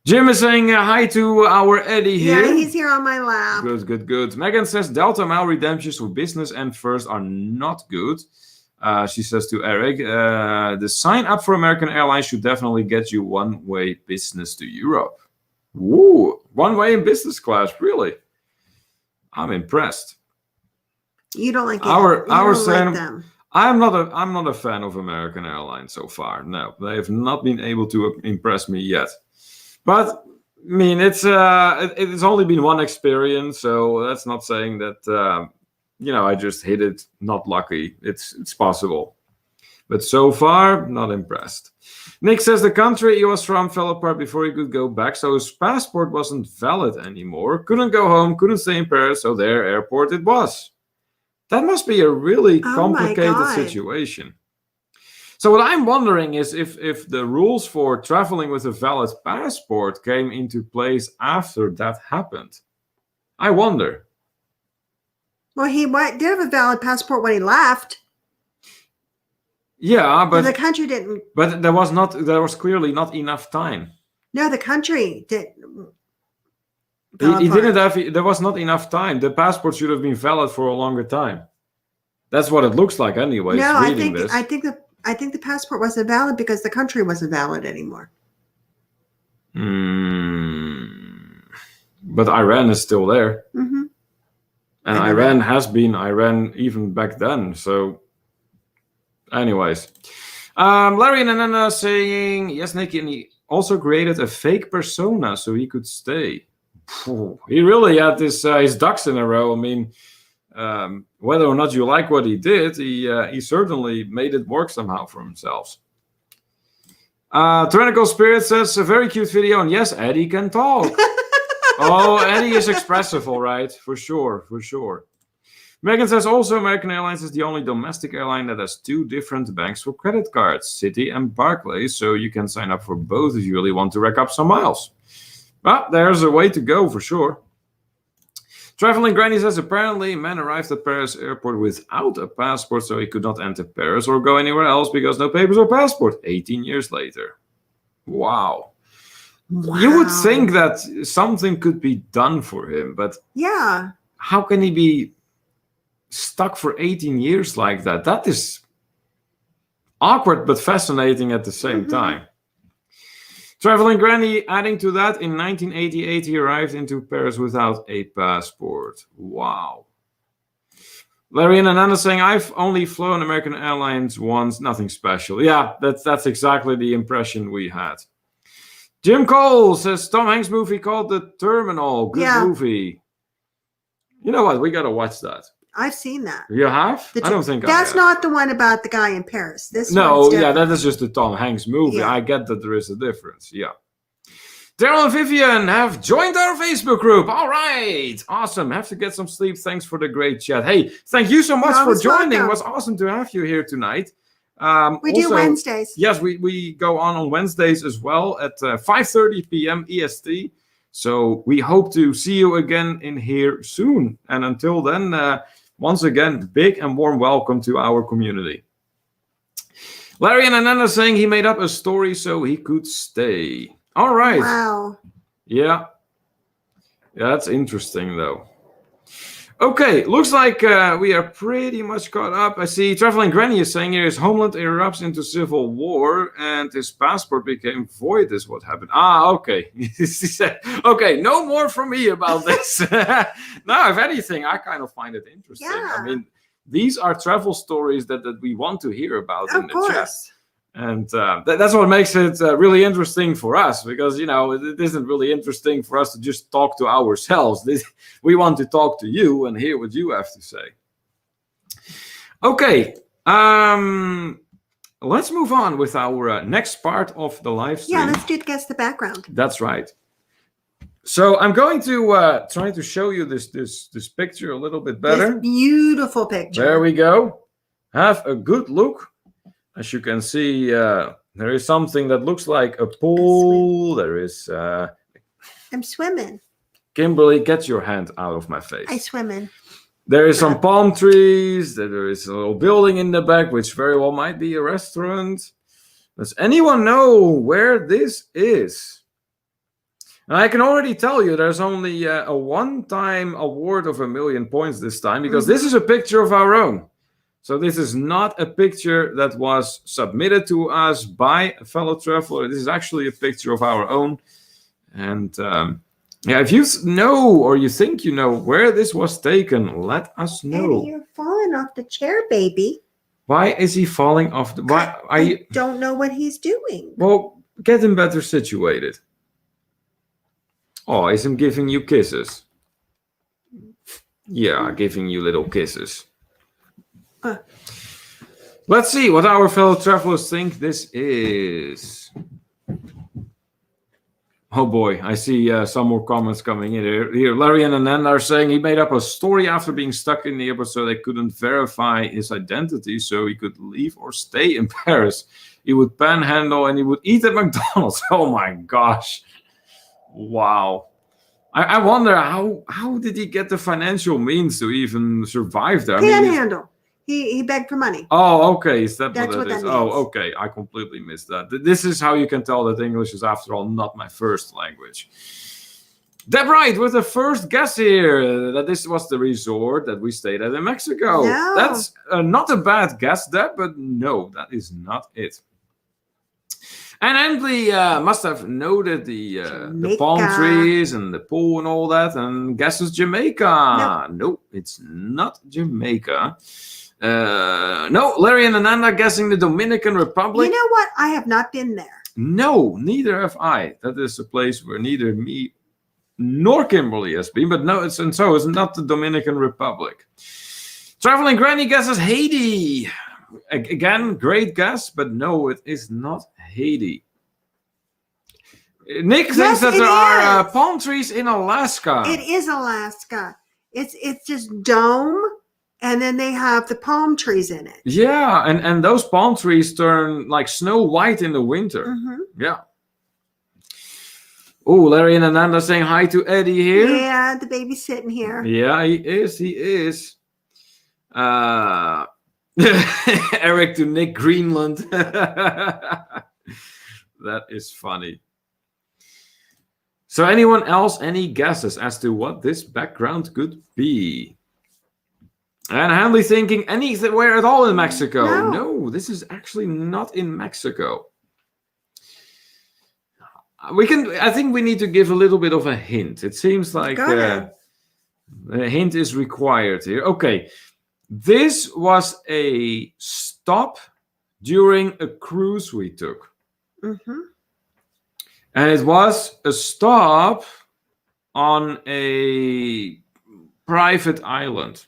Jim is saying hi to our Eddie here. Yeah, he's here on my lap. Good. Megan says Delta Mile redemptions for business and first are not good. She says to Eric, the sign up for American Airlines should definitely get you one-way business to Europe. Woo! One way in business class, really? I'm impressed. You don't like them. I'm not a fan of American Airlines so far. No, they have not been able to impress me yet. But I mean, it's only been one experience, so that's not saying that I just hit it not lucky. It's possible, but so far not impressed. Nick says the country he was from fell apart before he could go back, so his passport wasn't valid anymore. Couldn't go home, couldn't stay in Paris, so their airport it was. That must be a really complicated situation. So what I'm wondering is if the rules for traveling with a valid passport came into place after that happened. I wonder. Well, he did have a valid passport when he left. Yeah, but the country didn't. But there was clearly not enough time. No, the country did. He didn't have. There was not enough time. The passport should have been valid for a longer time. That's what it looks like, anyways. No, I think the passport wasn't valid because the country wasn't valid anymore. But Iran is still there. Mm-hmm. And Iran has been Iran even back then. So, anyways. Larry and Anna saying, yes, Nicky, and he also created a fake persona so he could stay. He really had his ducks in a row. I mean, whether or not you like what he did, he certainly made it work somehow for himself. Tyrannical Spirit says, a very cute video, and yes, Eddie can talk. Oh, Eddie is expressive, all right, for sure. Megan says, also American Airlines is the only domestic airline that has 2 different banks for credit cards, Citi and Barclays, so you can sign up for both if you really want to rack up some miles. Well, there's a way to go for sure. Traveling Granny says, apparently a man arrived at Paris airport without a passport, so he could not enter Paris or go anywhere else because no papers or passport, 18 years later. Wow. You would think that something could be done for him, but yeah, how can he be stuck for 18 years like that? That is awkward but fascinating at the same time. Traveling Granny adding to that, in 1988 he arrived into Paris without a passport. Wow. Larry and Ananda saying, I've only flown American Airlines once, nothing special. Yeah, that's exactly the impression we had. Jim Cole says, Tom Hanks movie called The Terminal. Good movie. You know what? We got to watch that. I've seen that. You have? I don't think I have. That's not the one about the guy in Paris. That is just the Tom Hanks movie. Yeah. I get that there is a difference. Yeah. Daryl and Vivian have joined our Facebook group. All right. Awesome. Have to get some sleep. Thanks for the great chat. Hey, thank you so much for joining. It was awesome to have you here tonight. We do Wednesdays. Yes, we go on Wednesdays as well at 5:30 p.m. EST. So we hope to see you again in here soon. And until then, once again, big and warm welcome to our community. Larry and Ananda saying he made up a story so he could stay. All right. Wow. Yeah, that's interesting, though. Okay, looks like we are pretty much caught up. I see Traveling Granny is saying here his homeland erupts into civil war and his passport became void is what happened. Okay. Okay, no more from me about this. Now, if anything, I kind of find it interesting. Yeah. I mean, these are travel stories that we want to hear about in the chat. And that's what makes it really interesting for us, because, you know, it isn't really interesting for us to just talk to ourselves. We want to talk to you and hear what you have to say. Okay, let's move on with our next part of the live stream. Yeah, let's do Guess the Background. That's right. So I'm going to try to show you this picture a little bit better. This beautiful picture. There we go. Have a good look. As you can see, there is something that looks like a pool. There is... I'm swimming. Kimberly, get your hand out of my face. I'm swimming. There is some palm trees. There is a little building in the back, which very well might be a restaurant. Does anyone know where this is? And I can already tell you there's only a one-time award of 1 million points this time, because this is a picture of our own. So this is not a picture that was submitted to us by a fellow traveler. This is actually a picture of our own. And yeah, if you know or you think you know where this was taken, let us know. Eddie, you're falling off the chair, baby. Why is he falling off? I don't know what he's doing. Well, get him better situated. Oh, is him giving you kisses? Yeah, giving you little kisses. Let's see what our fellow travelers think this is. Oh boy, I see some more comments coming in here. Larry and Anand are saying he made up a story after being stuck in the airport, so they couldn't verify his identity, so he could leave or stay in Paris. He would panhandle and he would eat at McDonald's. Oh my gosh. Wow. I wonder how did he get the financial means to even survive there? Panhandle. He begged for money. Oh, okay. Is that That's what that is? Means. Oh, okay. I completely missed that. This is how you can tell that English is, after all, not my first language. Deb Wright with the first guess here that this was the resort that we stayed at in Mexico. No. That's not a bad guess, Deb, but no, that is not it. And Antley must have noted the palm trees and the pool and all that, and guesses Jamaica. No, it's not Jamaica. No, Larry and Ananda guessing the Dominican Republic. You know what? I have not been there. No, neither have I. That is a place where neither me nor Kimberly has been, but no, it's not the Dominican Republic. Traveling Granny guesses Haiti. Again, great guess, but no, it is not Haiti. Nick thinks that there are palm trees in Alaska. It is Alaska. It's just dome, and then they have the palm trees in it. Yeah, and those palm trees turn like snow white in the winter. Mm-hmm. Yeah. Oh, Larry and Ananda saying hi to Eddie here. Yeah, the baby's sitting here. Yeah, he is. Eric to Nick Greenland. That is funny. So anyone else, any guesses as to what this background could be? And Hanley thinking anywhere at all in Mexico. No, this is actually not in Mexico. I think we need to give a little bit of a hint. It seems like a hint is required here. Okay. This was a stop during a cruise we took. Mm-hmm. And it was a stop on a private island.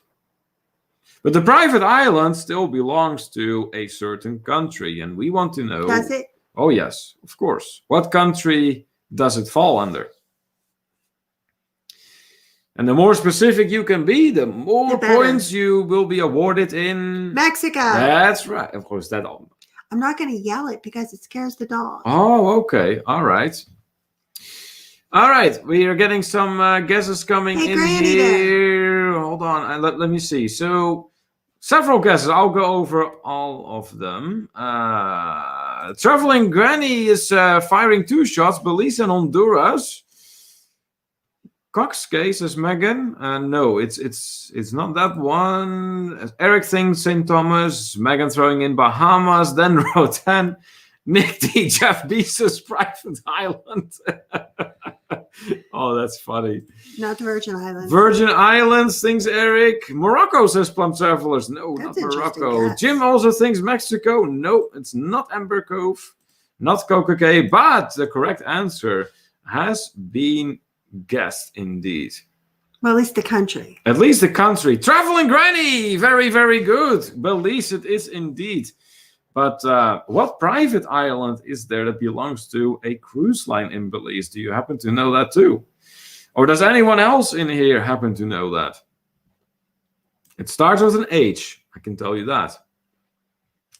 But the private island still belongs to a certain country. And we want to know... Does it? Oh, yes, of course. What country does it fall under? And the more specific you can be, the more points you will be awarded in... Mexico. That's right. Of course, that all. I'm not going to yell it because it scares the dog. Oh, okay. All right. All right. We are getting some guesses coming in here. Hold on. Let me see. So, several guesses. I'll go over all of them. Traveling Granny is firing 2 shots. Belize and Honduras. Cox case is Megan. No, it's not that one. Eric thinks St. Thomas. Megan throwing in Bahamas. Then row 10. Nick D. Jeff Bezos' private island. Oh, that's funny. Not the Virgin Islands. Virgin Islands thinks Eric. Morocco says Plum Travelers. No, that's not Morocco. Jim also thinks Mexico. No, it's not Amber Cove. Not Coca K. But the correct answer has been guessed indeed. Well, at least the country. At least the country. Traveling Granny. Very, very good. Belize it is indeed. But what private island is there that belongs to a cruise line in Belize? Do you happen to know that too? Or does anyone else in here happen to know that? It starts with an H. I can tell you that.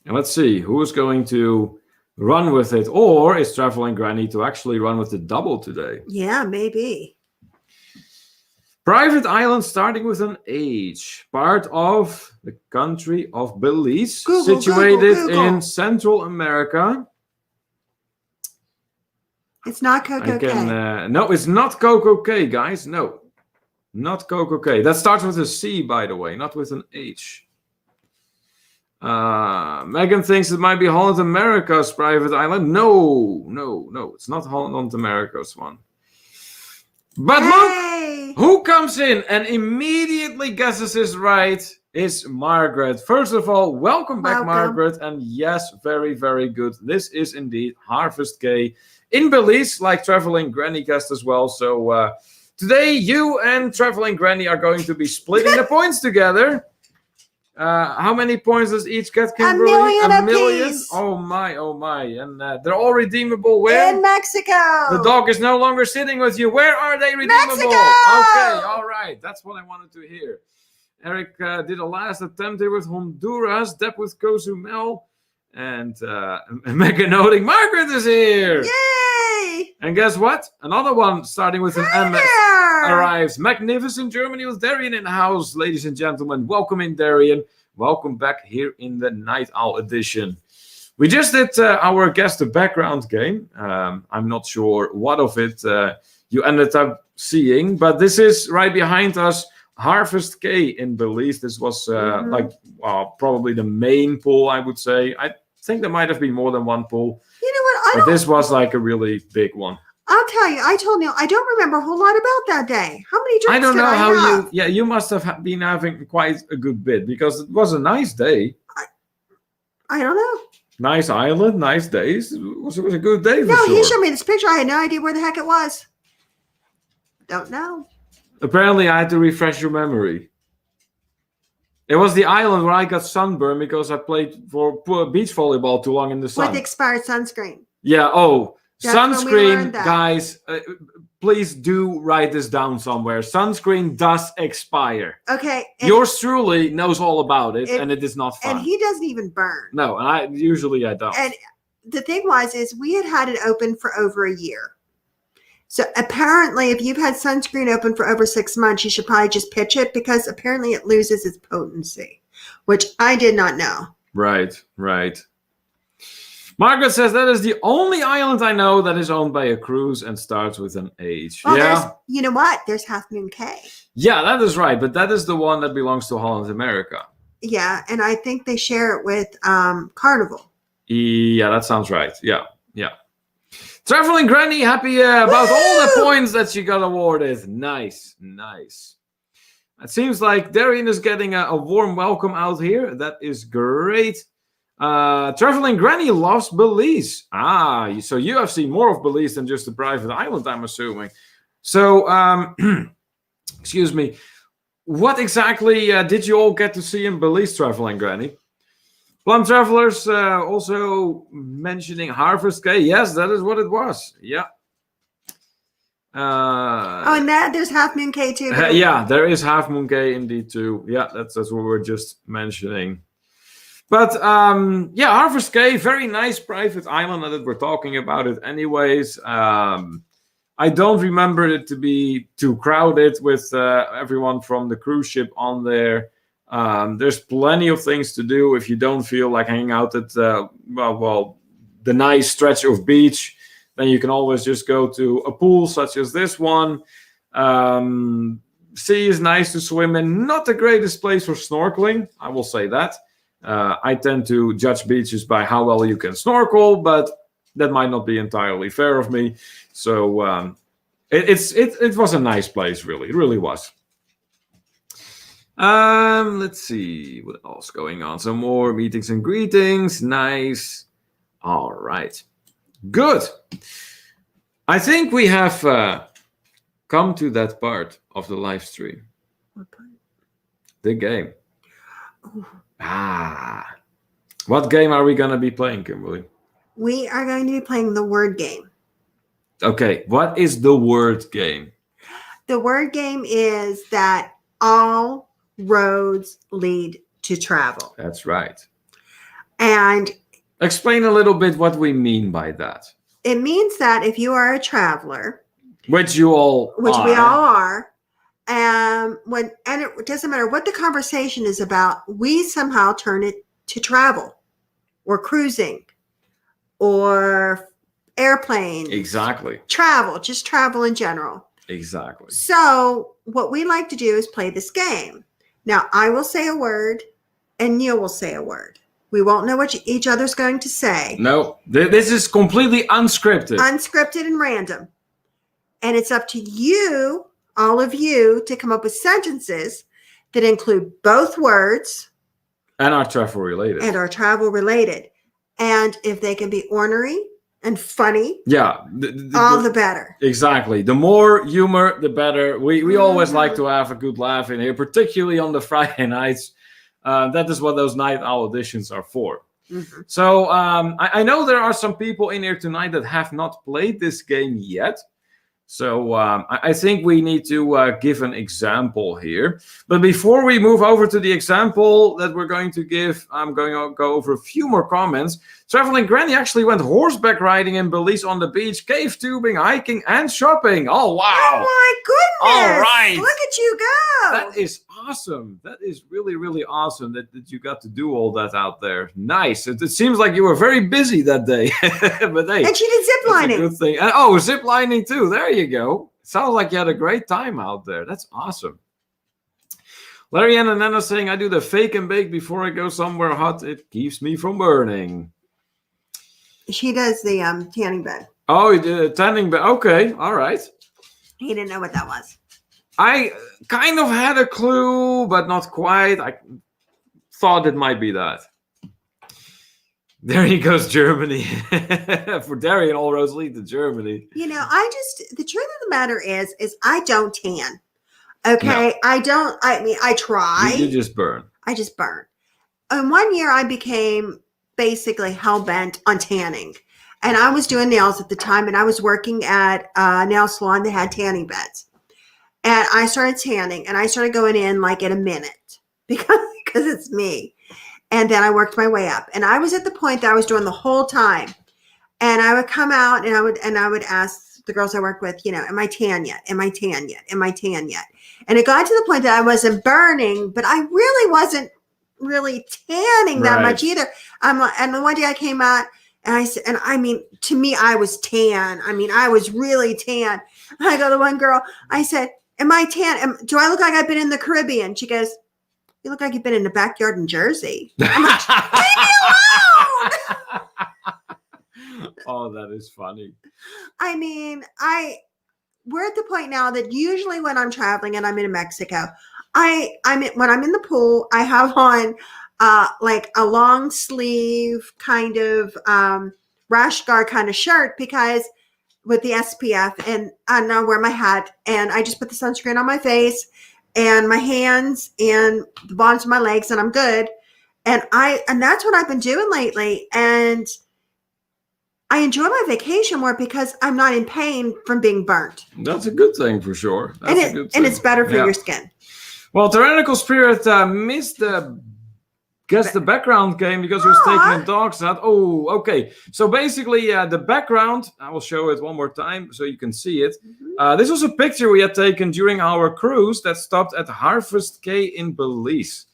And let's see. Who is going to run with it? Or is Traveling Granny to actually run with the double today? Yeah, maybe. Private island starting with an H. Part of the country of Belize. Situated in Central America. It's not Coco K. No, it's not Coco K, guys. No. Not Coco K. That starts with a C, by the way, not with an H. Megan thinks it might be Holland America's private island. No. It's not Holland America's one. But look, who comes in and immediately guesses is right is Margaret. First of all, welcome back, Margaret. And yes, very, very good. This is indeed Harvest K in Belize, like Traveling Granny guessed as well. So today, you and Traveling Granny are going to be splitting the points together. How many points does each get, Kimberly? A million apiece. Oh my. And they're all redeemable where? In Mexico. The dog is no longer sitting with you. Where are they redeemable? Mexico! Okay, all right. That's what I wanted to hear. Eric did a last attempt here with Honduras. Deb with Cozumel. And Megan noting Margaret is here. Yay! And guess what? Another one starting with an M arrives. Magnificent Germany with Darian in the house. Ladies and gentlemen, welcome in, Darian. Welcome back here in the Night Owl edition. We just did our Guess the Background game. I'm not sure what of it you ended up seeing, but this is right behind us, Harvest K in Belize. This was probably the main pool, I would say. I think there might have been more than one pool. You know what? But this was like a really big one. I'll tell you, I told Neil, I don't remember a whole lot about that day. How many drinks I don't know did I how have? you must have been having quite a good bit, because it was a nice day. I don't know. Nice island, nice days. It was a good day for sure. No, he showed me this picture. I had no idea where the heck it was. Don't know. Apparently, I had to refresh your memory. It was the island where I got sunburned because I played for beach volleyball too long in the sun. With expired sunscreen. Yeah, That's when we sunscreen, learned that. guys, please do write this down somewhere. Sunscreen does expire. Okay. Yours truly knows all about it, and it is not fun. And he doesn't even burn. No, and I don't. And the thing is we had it open for over a year. So apparently, if you've had sunscreen open for over 6 months, you should probably just pitch it, because apparently it loses its potency, which I did not know. Right. Margaret says that is the only island I know that is owned by a cruise and starts with an H. Well, yeah. You know what? There's Half Moon Cay. Yeah, that is right. But that is the one that belongs to Holland America. Yeah, and I think they share it with Carnival. Yeah, that sounds right. Yeah. Traveling Granny, happy about all the points that she got awarded. Nice. It seems like Darian is getting a warm welcome out here. That is great. Traveling Granny loves Belize. So you have seen more of Belize than just a private island, I'm assuming. So, excuse me. What exactly did you all get to see in Belize, Traveling Granny? Plum Travelers also mentioning Harvest K. Yes, that is what it was. Yeah. And there's Half Moon Cay too. Yeah, there is Half Moon Cay indeed too. Yeah, that's what we were just mentioning. But Harvest Cay, very nice private island that we're talking about it anyways. I don't remember it to be too crowded with everyone from the cruise ship on there. There's plenty of things to do if you don't feel like hanging out at the nice stretch of beach. Then you can always just go to a pool such as this one. Sea is nice to swim in. Not the greatest place for snorkeling, I will say that. I tend to judge beaches by how well you can snorkel, but that might not be entirely fair of me. So it was a nice place, really. It really was. Let's see what else going on. Some more meetings and greetings. Nice. All right. Good. I think we have come to that part of the live stream. What part? The game. Ooh. What game are we going to be playing, Kimberly? We are going to be playing the word game. Okay. What is the word game? The word game is that all roads lead to travel. That's right. And explain a little bit what we mean by that. It means that if you are a traveler, which we all are, and it doesn't matter what the conversation is about, we somehow turn it to travel or cruising or airplane. Exactly. Just travel in general. Exactly. So what we like to do is play this game. Now, I will say a word, and Neil will say a word. We won't know what each other's going to say. No, this is completely unscripted. Unscripted and random. And it's up to you, all of you, to come up with sentences that include both words. And are travel related. And if they can be ornery and funny, all the better. Exactly. The more humor, the better. We always like to have a good laugh in here, particularly on the Friday nights. That is what those night owl editions are for. Mm-hmm. So I know there are some people in here tonight that have not played this game yet. So I think we need to give an example here. But before we move over to the example that we're going to give, I'm going to go over a few more comments. Traveling Granny actually went horseback riding in Belize on the beach, cave tubing, hiking, and shopping. Oh, wow. Oh, my goodness. All right. Look at you go. That is awesome. That is really, really awesome that you got to do all that out there. Nice. It seems like you were very busy that day. But hey, And she did zip lining. good thing. And, oh, zip lining too. There you go. Sounds like you had a great time out there. That's awesome. Larry Ann and Nana saying, I do the fake and bake before I go somewhere hot. It keeps me from burning. She does the tanning bed. Oh, you did a tanning bed. Okay, all right. He didn't know what that was. I kind of had a clue, but not quite. I thought it might be that. There he goes, Germany. For Darian, all roads lead to Germany. You know, the truth of the matter is I don't tan. Okay, no. I try. You just burn. I just burn. And 1 year I became basically hell-bent on tanning. And I was doing nails at the time, and I was working at a nail salon that had tanning beds. And I started tanning, and I started going in like in a minute because it's me. And then I worked my way up. And I was at the point that I was doing the whole time. And I would come out and I would ask the girls I worked with, you know, am I tan yet? Am I tan yet? Am I tan yet? And it got to the point that I wasn't burning, but I really wasn't really tanning that much either. And the one day I came out and I said, and I mean, to me, I was tan. I mean, I was really tan. I go to one girl, I said, am I tan? Do I look like I've been in the Caribbean? She goes, you look like you've been in the backyard in Jersey. I'm like, leave me alone. Oh, that is funny. I mean, we're at the point now that usually when I'm traveling and I'm in Mexico, when I'm in the pool, I have on like a long sleeve kind of rash guard kind of shirt because with the SPF, and I wear my hat and I just put the sunscreen on my face and my hands and the bottoms of my legs and I'm good. And that's what I've been doing lately. And I enjoy my vacation more because I'm not in pain from being burnt. That's a good thing for sure. That's a good thing. And it's better for your skin. Well, Tyrannical Spirit missed the background game because he was taking the dogs out. Oh, okay. So basically, the background, I will show it one more time so you can see it. This was a picture we had taken during our cruise that stopped at Harvest Cay in Belize.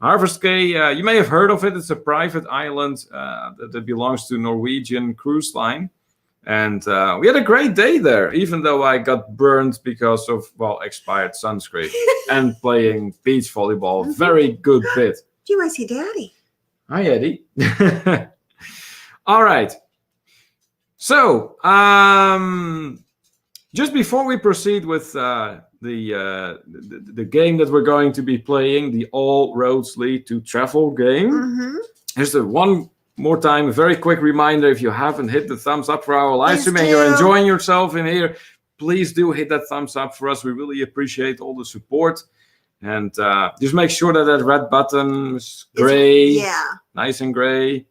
Harvest Cay, you may have heard of it. It's a private island that belongs to Norwegian Cruise Line. And we had a great day there, even though I got burned because of, expired sunscreen and playing beach volleyball. Very good bit. Do you want to see Daddy? Hi, Eddie. All right. So, just before we proceed with the game that we're going to be playing, the All Roads Lead to Travel game, here's one more time, a very quick reminder. If you haven't hit the thumbs up for our live stream and you're enjoying yourself in here, please do hit that thumbs up for us. We really appreciate all the support. And just make sure that red button is gray, nice and gray.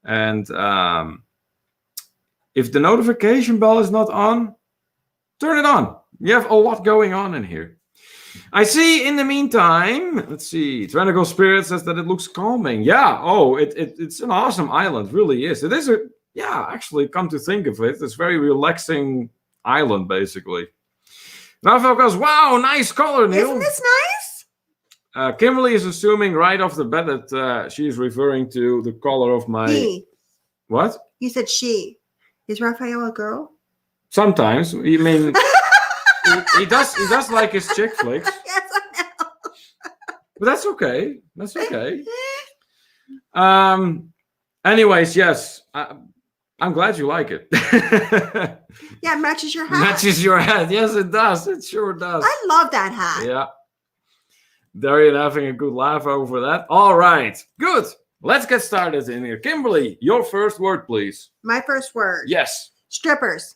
And if the notification bell is not on, turn it on. You have a lot going on in here. I see in the meantime, let's see, Tyrannical Spirit says that it looks calming. Yeah, it's an awesome island, really is. It is actually, come to think of it, it's a very relaxing island, basically. Rafael goes, wow, nice color, Neil. Isn't this nice? Kimberly is assuming right off the bat that she's referring to the color of my... He. What? You said she. Is Raphael a girl? Sometimes. You mean... he does like his chick flicks. Yes, I know. But that's okay. That's okay. Anyways, yes. I'm glad you like it. Yeah, it matches your hat. Matches your hat. Yes, it does. It sure does. I love that hat. Yeah. Darian having a good laugh over that. All right. Good. Let's get started in here. Kimberly, your first word, please. My first word. Yes. Strippers.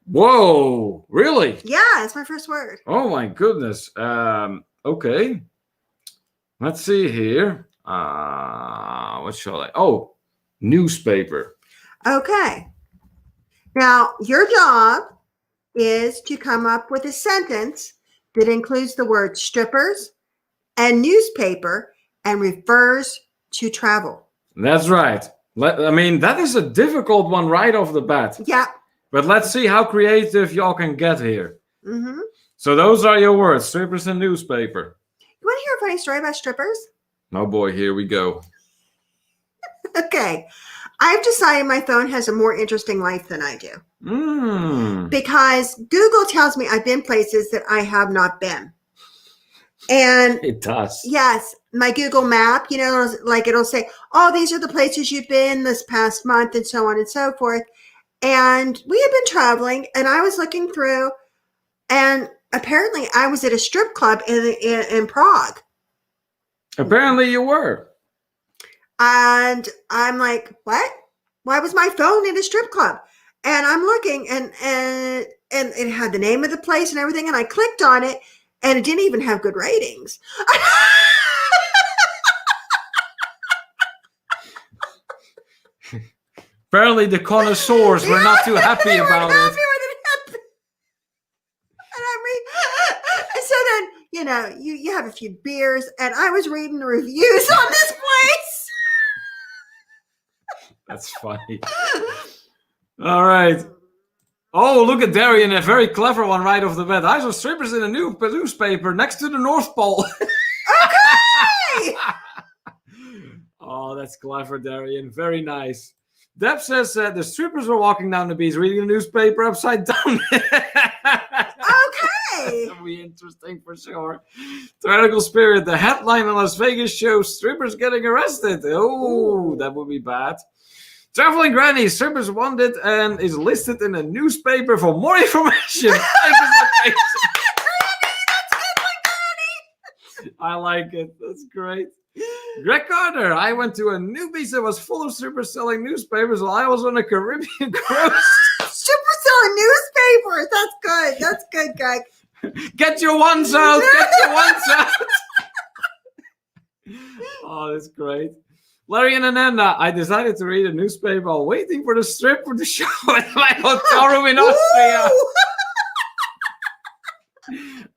Whoa. Really? Yeah, it's my first word. Oh, my goodness. Okay. Let's see here. What shall I? Oh, newspaper. Okay. Now, your job is to come up with a sentence that includes the word strippers and newspaper and refers to travel. That's right. That is a difficult one right off the bat. Yeah. But let's see how creative y'all can get here. Mm-hmm. So those are your words, strippers and newspaper. You want to hear a funny story about strippers? Oh boy, here we go. Okay. I've decided my phone has a more interesting life than I do. Because Google tells me I've been places that I have not been. And it does. Yes, my Google map, you know, like it'll say, oh, these are the places you've been this past month and so on and so forth. And we had been traveling and I was looking through and apparently I was at a strip club in Prague. Apparently you were. And I'm like, what? Why was my phone in a strip club? And I'm looking and it had the name of the place and everything. And I clicked on it and it didn't even have good ratings. Apparently the connoisseurs were not too happy about it. So then, you know, you have a few beers and I was reading the reviews on this place. That's funny. All right. Oh, look at Darian, a very clever one right off the bat. I saw strippers in a newspaper next to the North Pole. Okay! Oh, that's clever, Darian. Very nice. Deb says the strippers were walking down the beach reading the newspaper upside down. Okay! That'll be interesting for sure. Tyrannical Spirit, the headline on Las Vegas shows strippers getting arrested. Oh, that would be bad. Traveling Granny, strippers wanted and is listed in a newspaper for more information. I like it. That's great. Greg Carter, I went to a new beach that was full of strippers selling newspapers while I was on a Caribbean cruise. Strippers selling newspapers. That's good. That's good, Greg. Get your ones out. Get your ones out. Oh, that's great. Larry and Ananda, I decided to read a newspaper while waiting for the strip for the show at my hotel room in Austria.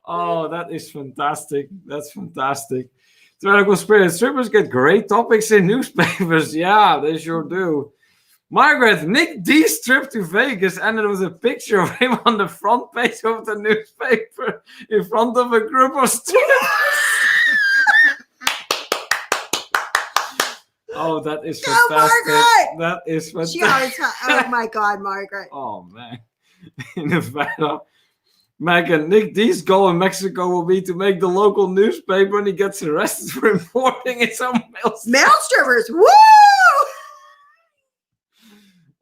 Oh, that is fantastic. That's fantastic. Tyrannical Spirit, strippers get great topics in newspapers. Yeah, they sure do. Margaret, Nick D's trip to Vegas ended with a picture of him on the front page of the newspaper in front of a group of strippers. Oh, that is fantastic. Margaret! That is fantastic. She always oh my God, Margaret. Oh, man. In Nevada. Megan, Nick D's goal in Mexico will be to make the local newspaper when he gets arrested for importing his own mail strippers. Woo!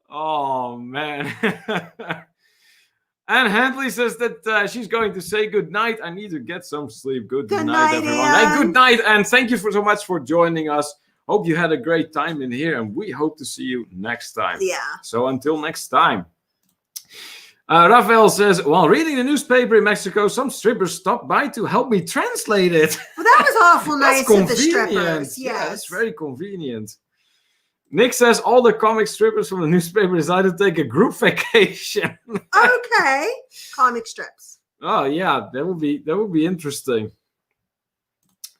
Oh, man. Anne Handley says that she's going to say good night. I need to get some sleep. Good night, everyone. Hey, good night, and thank you so much for joining us. Hope you had a great time in here, and we hope to see you next time. Yeah. So until next time. Rafael says, while reading the newspaper in Mexico, some strippers stopped by to help me translate it. Well, that was awful nice of the strippers. Yes. Yeah, that's very convenient. Nick says all the comic strippers from the newspaper decided to take a group vacation. Okay. Comic strips. Oh yeah, that would be interesting.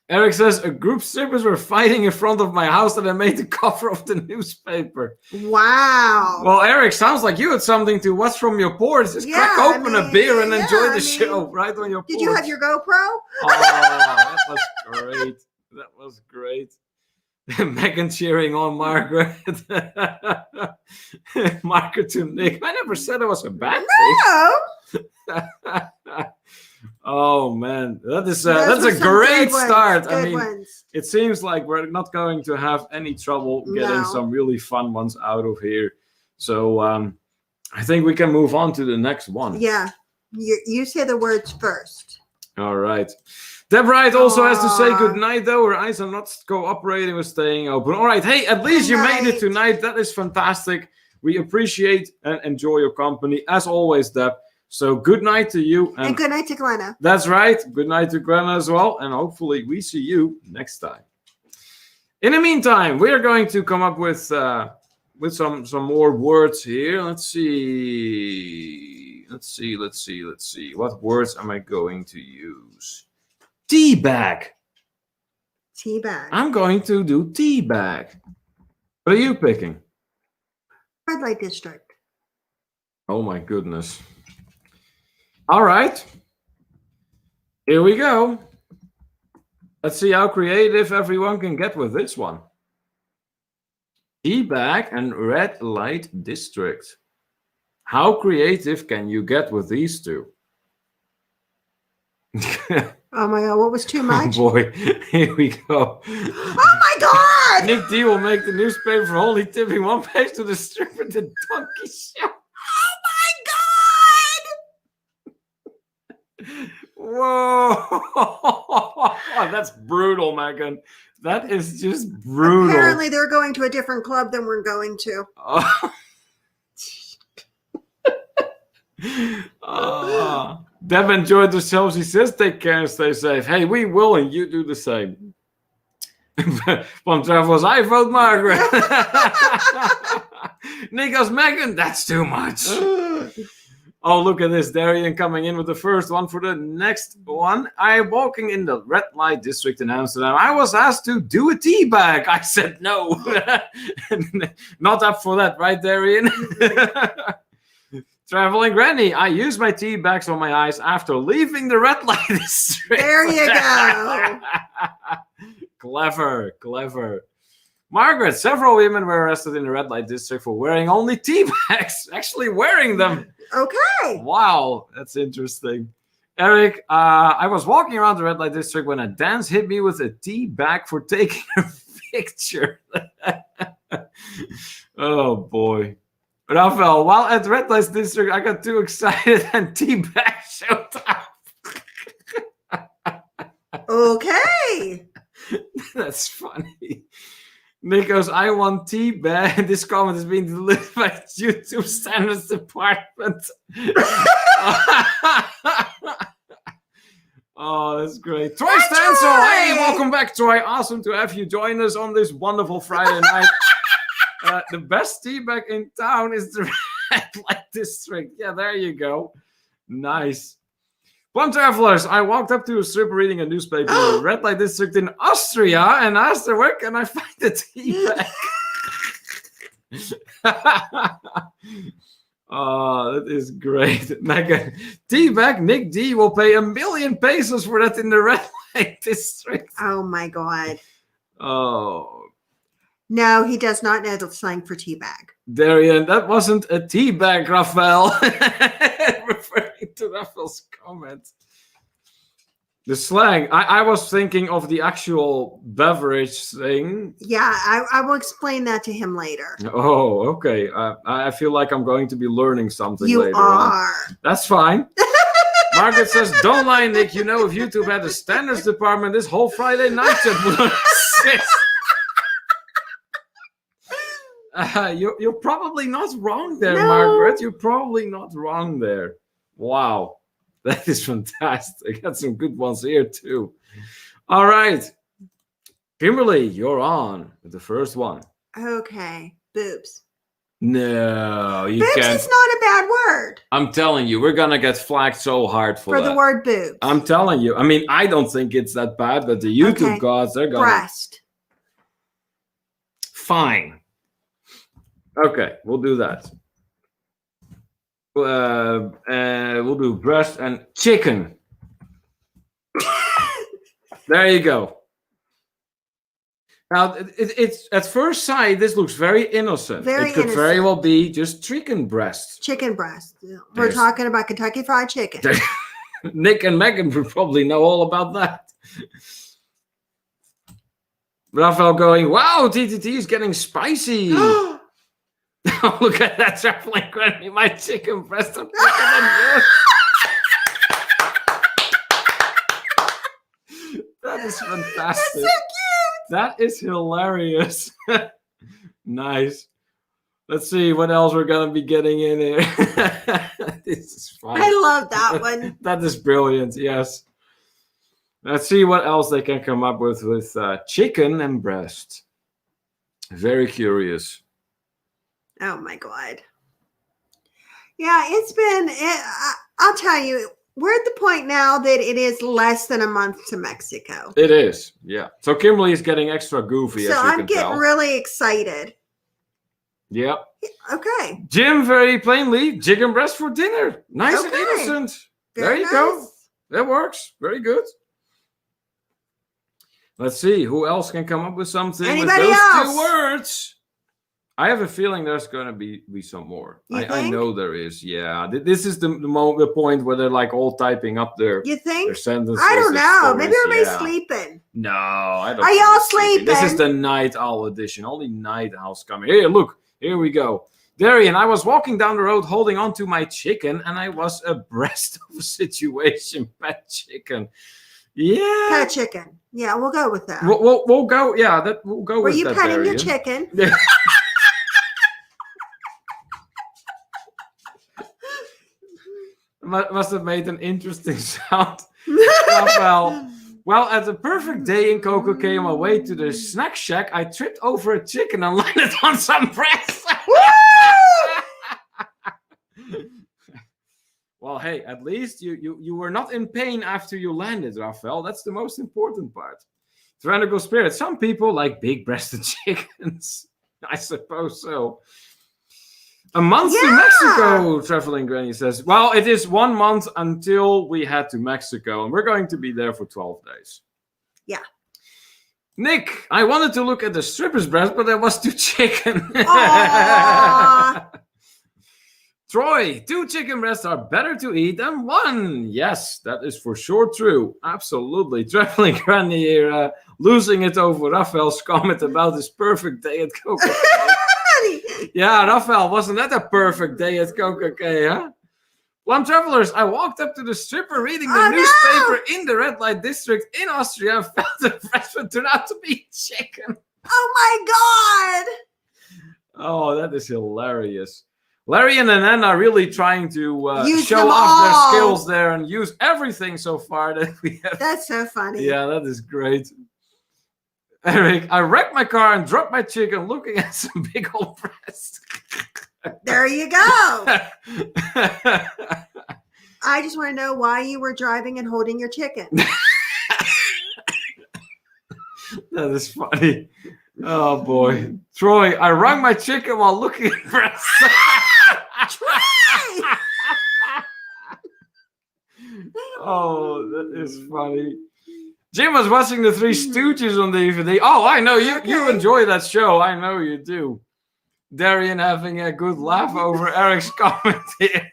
Eric says a group of strippers were fighting in front of my house and I made the cover of the newspaper. Wow. Well, Eric, sounds like you had something to watch from your porch. Just crack open a beer and enjoy the show right on your porch. Did you have your GoPro? Oh, that was great. That was great. Megan cheering on Margaret. Margaret to Nick. I never said it was a bad thing. Oh man, that's a great start. I mean, it seems like we're not going to have any trouble getting some really fun ones out of here. So I think we can move on to the next one. Yeah, you say the words first. All right. Deb Wright also has to say good night, though. Her eyes are not cooperating with staying open. All right. Hey, at least you made it tonight. That is fantastic. We appreciate and enjoy your company, as always, Deb. So good night to you. And good night to Glenna. That's right. Good night to Glenna as well. And hopefully we see you next time. In the meantime, we are going to come up with some more words here. Let's see. What words am I going to use? Teabag. Teabag. I'm going to do teabag. What are you picking? Red light district. Oh my goodness. All right. Here we go. Let's see how creative everyone can get with this one. Tea bag and red light district. How creative can you get with these two? Oh my God, what was too much? Oh boy, here we go. Oh my God! Nick D will make the newspaper for only tipping one page to the stripper, the donkey show. Oh my God! Whoa! That's brutal, Megan. That is just brutal. Apparently, they're going to a different club than we're going to. Deb enjoyed herself. She says, take care and stay safe. Hey, we will, and you do the same. From Travelers, I vote Margaret. Nick goes, Megan, that's too much. Oh, look at this. Darian coming in with the first one for the next one. I'm walking in the red light district in Amsterdam. I was asked to do a tea bag. I said no. Not up for that, right, Darian? Traveling Granny. I use my tea bags on my eyes after leaving the red light district. There you go. Clever, clever. Margaret, several women were arrested in the red light district for wearing only tea bags. Actually wearing them. Okay. Wow, that's interesting. Eric, I was walking around the red light district when a dance hit me with a tea bag for taking a picture. Oh boy. Rafael, while at red light district, I got too excited and tea bag showed up. Okay. That's funny. Nick goes, I want tea bag. This comment is being delivered by YouTube Standards Department. Oh, that's great. Troy Stansel. Hey, welcome back, Troy. Awesome to have you join us on this wonderful Friday night. The best tea bag in town is the red light district. Yeah, there you go. Nice. Plum Travelers, I walked up to a stripper reading a newspaper in the red light district in Austria and asked her, where can I find the tea bag? Oh, that is great. Mega tea bag, Nick D will pay 1 million pesos for that in the red light district. Oh my God. Oh. No, he does not know the slang for tea bag. Darian, that wasn't a tea bag, Raphael. Referring to Raphael's comment. The slang. I was thinking of the actual beverage thing. Yeah, I will explain that to him later. Oh, okay. I feel like I'm going to be learning something you later are. on. That's fine. Margaret says, don't lie, Nick. You know, if YouTube had a standards department, this whole Friday night chat would exist. You're probably not wrong there, No. Margaret. You're probably not wrong there. Wow. That is fantastic. I got some good ones here, too. All right. Kimberly, you're on with the first one. Okay. Boobs. No, you Boobs can't. is not a bad word. I'm telling you, we're going to get flagged so hard for that. The word boobs. I'm telling you. I mean, I don't think it's that bad, but the YouTube gods, they're going to... Breast. Fine. Okay, we'll do that. We'll do breast and chicken. There you go. Now, it's at first sight, this looks very innocent. It could very well be just chicken breast. Chicken breast. We're talking about Kentucky Fried Chicken. Nick and Megan would probably know all about that. Raphael going, wow, TTT is getting spicy. Oh, look at that traveling granny. My chicken breast are bigger than yours. That is fantastic. That's so cute. That is hilarious. Nice. Let's see what else we're going to be getting in here. This is fun. I love that one. That is brilliant, yes. Let's see what else they can come up with chicken and breast. Very curious. Oh my God. Yeah, it's been, I'll tell you, we're at the point now that it is less than a month to Mexico. It is, yeah. So Kimberly is getting extra goofy, so as you I'm can getting tell. really excited. Yep. Okay. Jim, very plainly, chicken breast for dinner. Nice and innocent. Very there you nice. go. That works. Very good. Let's see who else can come up with something Anybody with those else? 2 words. I have a feeling there's going to be some more. You I think? know there is. Yeah, this is the point where they're like all typing up their You think? sentences. I don't their know. stories. Maybe everybody's Yeah. sleeping. No, I don't. Are think y'all they're sleeping. This is sleeping? the night owl edition. Only night owls coming. Here, look. Here we go. Darian, I was walking down the road holding on to my chicken, and I was abreast of a situation. Pet chicken. Yeah. Pet chicken. Yeah, we'll go with that. We'll go. Yeah, we'll go Were with you that. petting Darian. your chicken? Yeah. Must have made an interesting sound. Well, as a perfect day in Coco came on my way to the snack shack, I tripped over a chicken and landed on some breast. Well, hey, at least you were not in pain after you landed, Raphael. That's the most important part. Tyrannical spirit. Some people like big-breasted chickens. I suppose so. A month to Mexico, Traveling Granny says. Well, it is 1 month until we head to Mexico, and we're going to be there for 12 days. Yeah. Nick, I wanted to look at the stripper's breast, but there was 2 chicken. Troy, 2 chicken breasts are better to eat than 1. Yes, that is for sure true. Absolutely. Traveling Granny here, losing it over Raphael's comment about his perfect day at Coco. Yeah, Raphael, wasn't that a perfect day at Coco, huh? Plum Travelers, I walked up to the stripper reading the newspaper in the red light district in Austria and felt the breast turned out to be chicken. Oh my God! Oh, that is hilarious. Larry and Anand are really trying to show off all. their skills there and use everything so far that we have. That's so funny. Yeah, that is great. Eric, I wrecked my car and dropped my chicken looking at some big old breasts. There you go. I just want to know why you were driving and holding your chicken. That is funny. Oh, boy. Troy, I wrung my chicken while looking at breasts. Troy! Oh, that is funny. Jim was watching the Three Stooges on the DVD. Oh, I know. You enjoy that show. I know you do. Darian having a good laugh over Eric's comment here.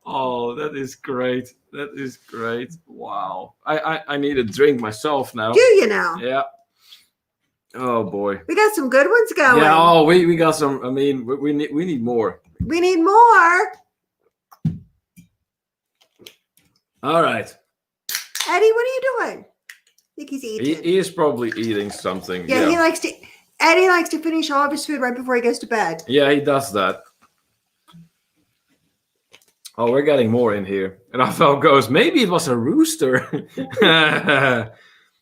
Oh, that is great. That is great. Wow. I need a drink myself now. Do you now? Yeah. Oh, boy. We got some good ones going. Yeah, oh, we got some. I mean, we need more. We need more. All right. Eddie, what are you doing? I think he's eating. He is probably eating something. Yeah, he likes to. Eddie likes to finish all of his food right before he goes to bed. Yeah, he does that. Oh, we're getting more in here. And Raphael goes, maybe it was a rooster.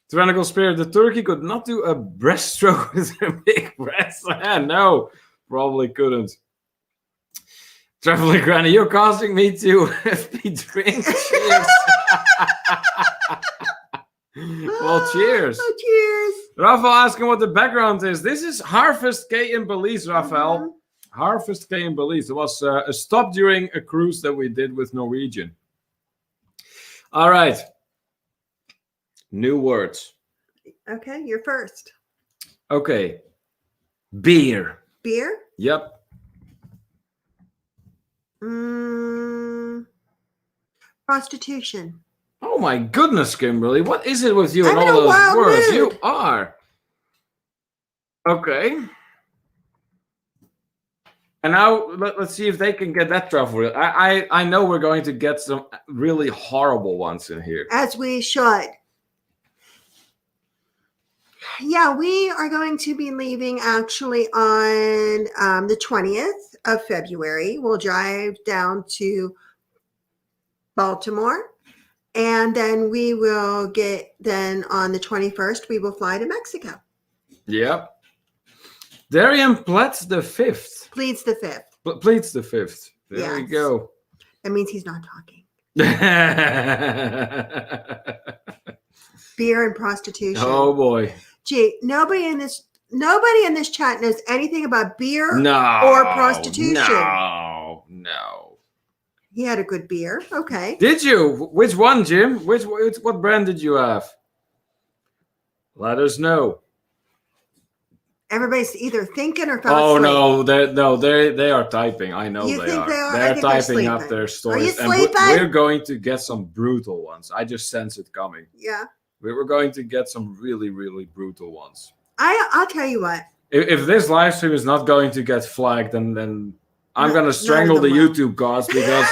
Tyrannical Spirit, the turkey could not do a breaststroke with a big breast. No, probably couldn't. Traveling Granny, you're causing me to be drink. Cheers. Well, cheers. Oh, cheers. Raphael asking what the background is. This is Harvest K in Belize, Raphael. Mm-hmm. Harvest K in Belize. It was a stop during a cruise that we did with Norwegian. All right. New words. Okay, you're first. Okay. Beer. Beer? Yep. Prostitution. Oh my goodness, Kimberly. What is it with you and I'm all in a those wild words? mood. You are. Okay. And now let's see if they can get that truffle. I know we're going to get some really horrible ones in here. As we should. Yeah, we are going to be leaving actually on the 20th of February. We'll drive down to Baltimore. And then we will on the 21st, we will fly to Mexico. Yep. Darian pleads the 5th. Pleads the 5th. Pleads the 5th. There we Yes. go. That means he's not talking. Beer and prostitution. Oh boy. Gee, nobody in this chat knows anything about beer No. or prostitution. No. He had a good beer. Okay. Did you? Which one, Jim? What brand did you have? Let us know. Everybody's either thinking or fell Oh asleep. no, they are typing. I know You they think are. they are? I They're think they're typing up sleeping. their stories. Are you sleeping? We're going to get some brutal ones. I just sense it coming. Yeah. We were going to get some really, really brutal ones. I'll tell you what. If this live stream is not going to get flagged, then I'm going to strangle the YouTube gods because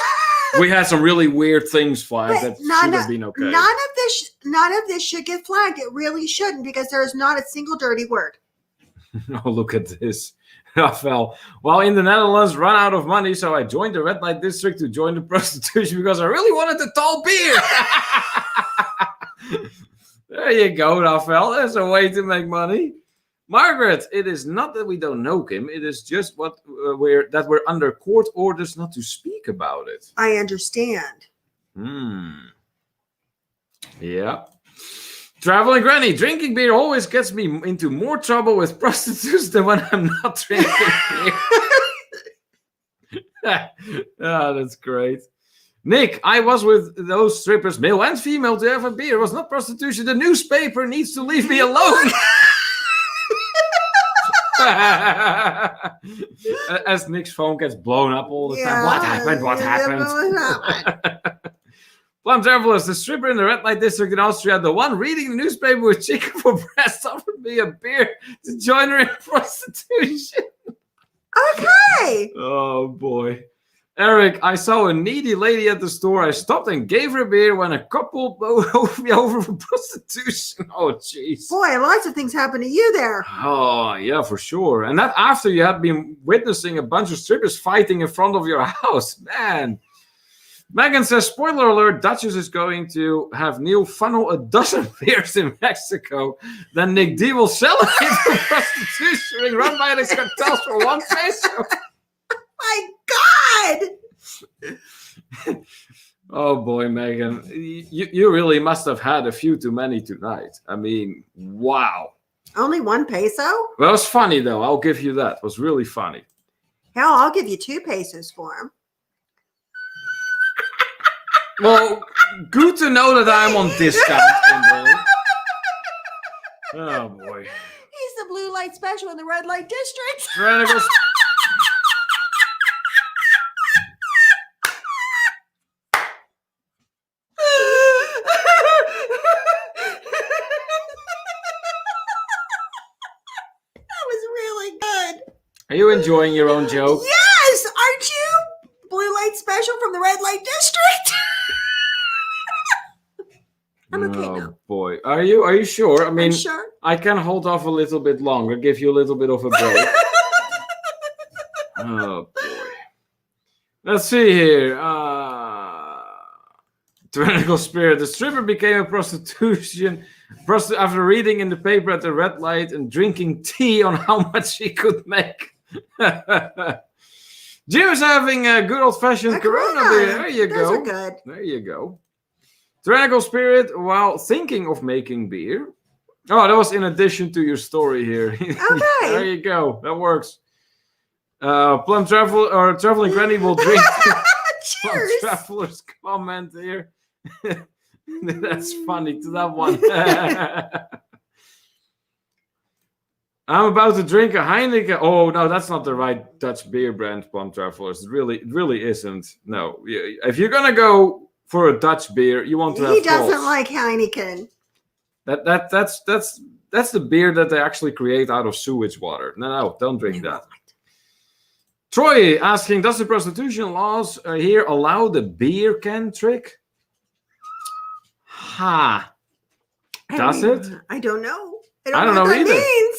we had some really weird things flagged that should have been okay. None of this should get flagged. It really shouldn't because there is not a single dirty word. Oh, look at this. Rafael. Well, in the Netherlands, run out of money, so I joined the red light district to join the prostitution because I really wanted the tall beer. There you go, Rafael. There's a way to make money. Margaret, it is not that we don't know Kim. It is just we're under court orders not to speak about it. I understand. Yeah. Traveling Granny, drinking beer always gets me into more trouble with prostitutes than when I'm not drinking beer. That's great. Nick, I was with those strippers, male and female, to have a beer. It was not prostitution. The newspaper needs to leave me alone. As Nick's phone gets blown up all the time. What happened? Plum Travelers, the stripper in the red light district in Austria, the one reading the newspaper with chicken for breast, offered me a beer to join her in prostitution. Okay. Oh, boy. Eric, I saw a needy lady at the store. I stopped and gave her a beer when a couple moved me over for prostitution. Oh, jeez. Boy, lots of things happened to you there. Oh, yeah, for sure. And that after you had been witnessing a bunch of strippers fighting in front of your house. Man. Megan says, spoiler alert, Duchess is going to have Neil funnel a dozen beers in Mexico. Then Nick D will sell it for prostitution ring run by the cartels for $1 peso. My God! Oh boy, Megan, you really must have had a few too many tonight. I mean, wow. Only $1 peso? Well, it was funny though. I'll give you that. It was really funny. Hell, I'll give you 2 pesos for him. Well, good to know that I'm on discount. Oh boy. He's the blue light special in the red light district. Are you enjoying your own joke? Yes! Aren't you? Blue light special from the red light district. I'm okay now. Oh boy. Are you sure? I mean, I'm sure. I can hold off a little bit longer, give you a little bit of a break. Oh boy. Let's see here. Tyrannical Spirit. The stripper became a prostitution after reading in the paper at the red light and drinking tea on how much she could make. Jim's having a good old-fashioned Corona beer. There you go. Those are good. There you go. Tyrannical Spirit, while thinking of making beer. Oh, that was in addition to your story here. Okay. There you go. That works. Plum Traveling Granny will drink. Plum Traveler's comment here. That's funny to that one. I'm about to drink a Heineken. Oh, no, that's not the right Dutch beer brand, Plum Travelers. It really isn't. No. If you're going to go for a Dutch beer, you want to have He doesn't Pils. like Heineken. That's the beer that they actually create out of sewage water. No, don't drink that. Troy asking, does the prostitution laws here allow the beer can trick? Does it? I don't know. I don't know what either. that means.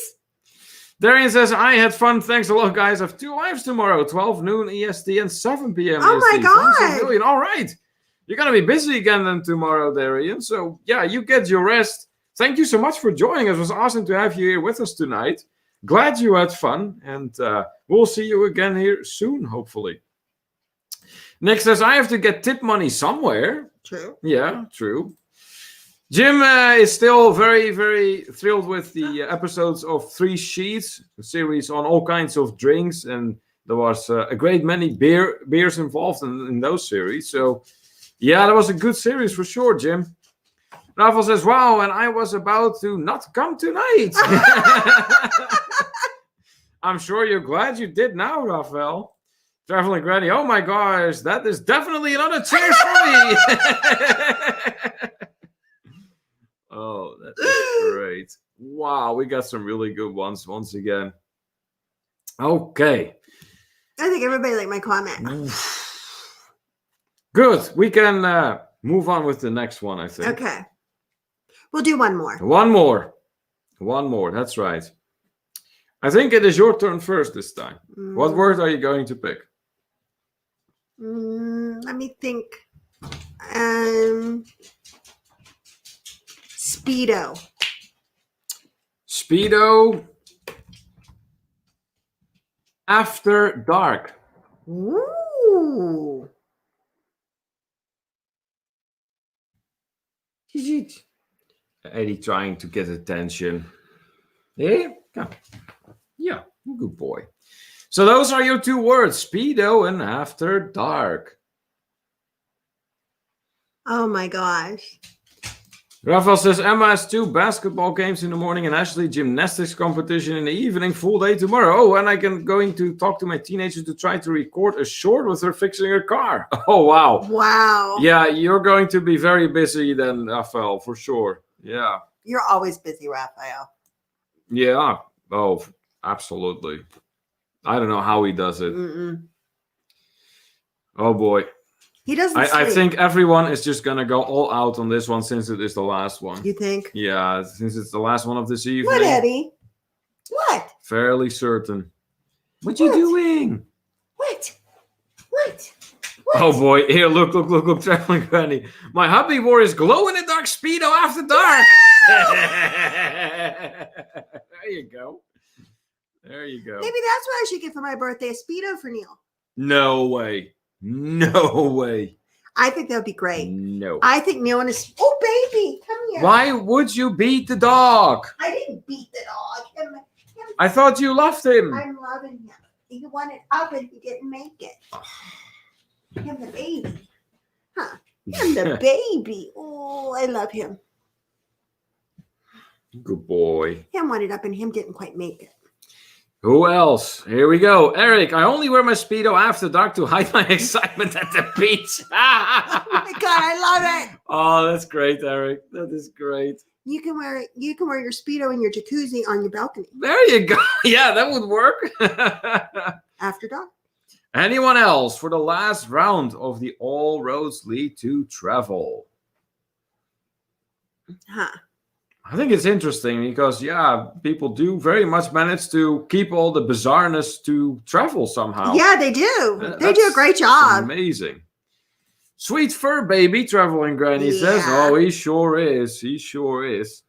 Darian says, I had fun. Thanks a lot, guys. I have 2 lives tomorrow, 12 noon EST and 7 p.m. Oh EST. my God. Thanks a million. All right. You're going to be busy again then tomorrow, Darian. So, yeah, you get your rest. Thank you so much for joining us. It was awesome to have you here with us tonight. Glad you had fun. And we'll see you again here soon, hopefully. Nick says, I have to get tip money somewhere. True. Yeah, true. Jim is still very, very thrilled with the episodes of 3 Sheets, a series on all kinds of drinks and There was a great many beers involved in those series. So, yeah, that was a good series for sure, Jim. Rafael says, wow, and I was about to not come tonight. I'm sure you're glad you did now, Rafael. Traveling Granny, oh my gosh, that is definitely another cheers for me. Oh, that is great. Wow, we got some really good ones once again. Okay. I think everybody liked my comment. Good. We can move on with the next one, I think. Okay. We'll do one more. One more. That's right. I think it is your turn first this time. What word are you going to pick? Let me think. Speedo. Speedo. After dark. Ooh. Eddie trying to get attention. Yeah, good boy. So those are your two words, Speedo and After Dark. Oh my gosh. Rafael says, Emma has 2 basketball games in the morning and Ashley gymnastics competition in the evening, full day tomorrow. Oh, and I'm going to talk to my teenager to try to record a short with her fixing her car. Oh, wow. Wow. Yeah, you're going to be very busy then, Rafael, for sure. Yeah. You're always busy, Raphael. Yeah. Oh, absolutely. I don't know how he does it. Oh, boy. He doesn't I think everyone is just going to go all out on this one since it is the last one. You think? Yeah, since it's the last one of this evening. What, Eddie? What? Fairly certain. What you doing? What? Oh boy, here, look, Traveling Granny. My hubby wore his glow-in-the-dark Speedo after dark. There you go. Maybe that's what I should get for my birthday, a Speedo for Neil. No way. I think that would be great. No. I think Neil and his... Oh, baby, come here. Why would you beat the dog? I didn't beat the dog. I thought you loved him. I'm loving him. He wanted up and he didn't make it. Him the baby. Huh. Him the baby. Oh, I love him. Good boy. Him wanted up and him didn't quite make it. Who else? Here we go. Eric, I only wear my Speedo after dark to hide my excitement at the beach. Oh my God, I love it. Oh, that's great, Eric. That is great. You can wear your Speedo in your jacuzzi on your balcony. There you go. Yeah, that would work. After dark. Anyone else for the last round of the All Roads Lead to Travel? Huh. I think it's interesting because, yeah, people do very much manage to keep all the bizarreness to travel somehow. Yeah, they do. They do a great job. Amazing. Sweet fur baby, Traveling Granny says. Oh, he sure is.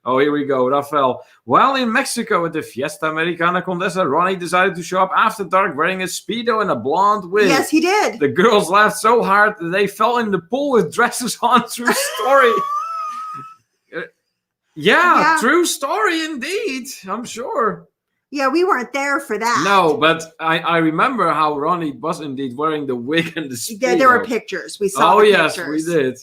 Oh, here we go, Rafael. While in Mexico at the Fiesta Americana Condesa, Ronnie decided to show up after dark wearing a Speedo and a blonde wig. Yes, he did. The girls laughed so hard that they fell in the pool with dresses on. True story. Yeah, true story indeed. I'm sure. Yeah, we weren't there for that. No, but I remember how Ronnie was indeed wearing the wig and the Speedo. Yeah, there were pictures. We saw the pictures. Oh, yes, we did.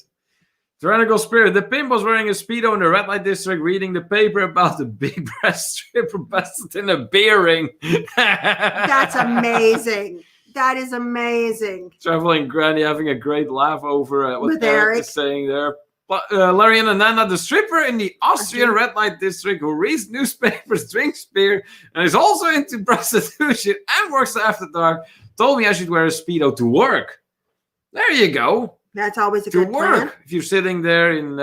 Tyrannical Spirit. The pimp was wearing a Speedo in the red light district reading the paper about the big breast stripper busted in a beer ring. That's amazing. That is amazing. Traveling Granny having a great laugh over what Eric is saying there. Larry and Ananda, the stripper in the Austrian red light district who reads newspapers, drinks beer, and is also into prostitution and works after dark, told me I should wear a Speedo to work. There you go. That's always a good work. plan. If you're sitting there in,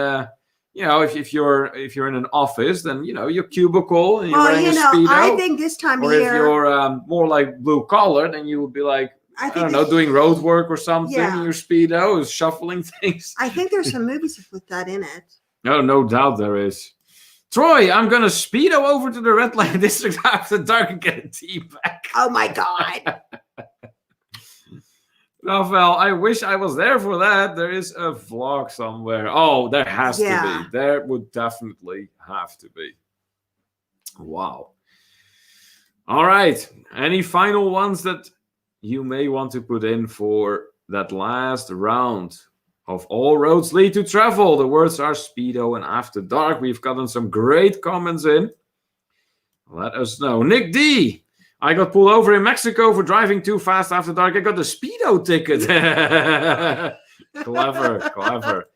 if you're in an office, then your cubicle and you're wearing a Speedo. I think this time of year, or if you're more like blue collar, then you would be like, I don't know, doing road work or something. In your Speedo is shuffling things. I think there's some movies with that in it. No doubt there is. Troy, I'm gonna Speedo over to the red light district after dark and get a tea back. Oh my God. Rafael, I wish I was there for that. There is a vlog somewhere. Oh, there has to be. There would definitely have to be. Wow. All right. Any final ones that you may want to put in for that last round of All Roads Lead to Travel. The words are Speedo and After Dark. We've gotten some great comments in. Let us know. Nick D. I got pulled over in Mexico for driving too fast after dark. I got the Speedo ticket. Clever.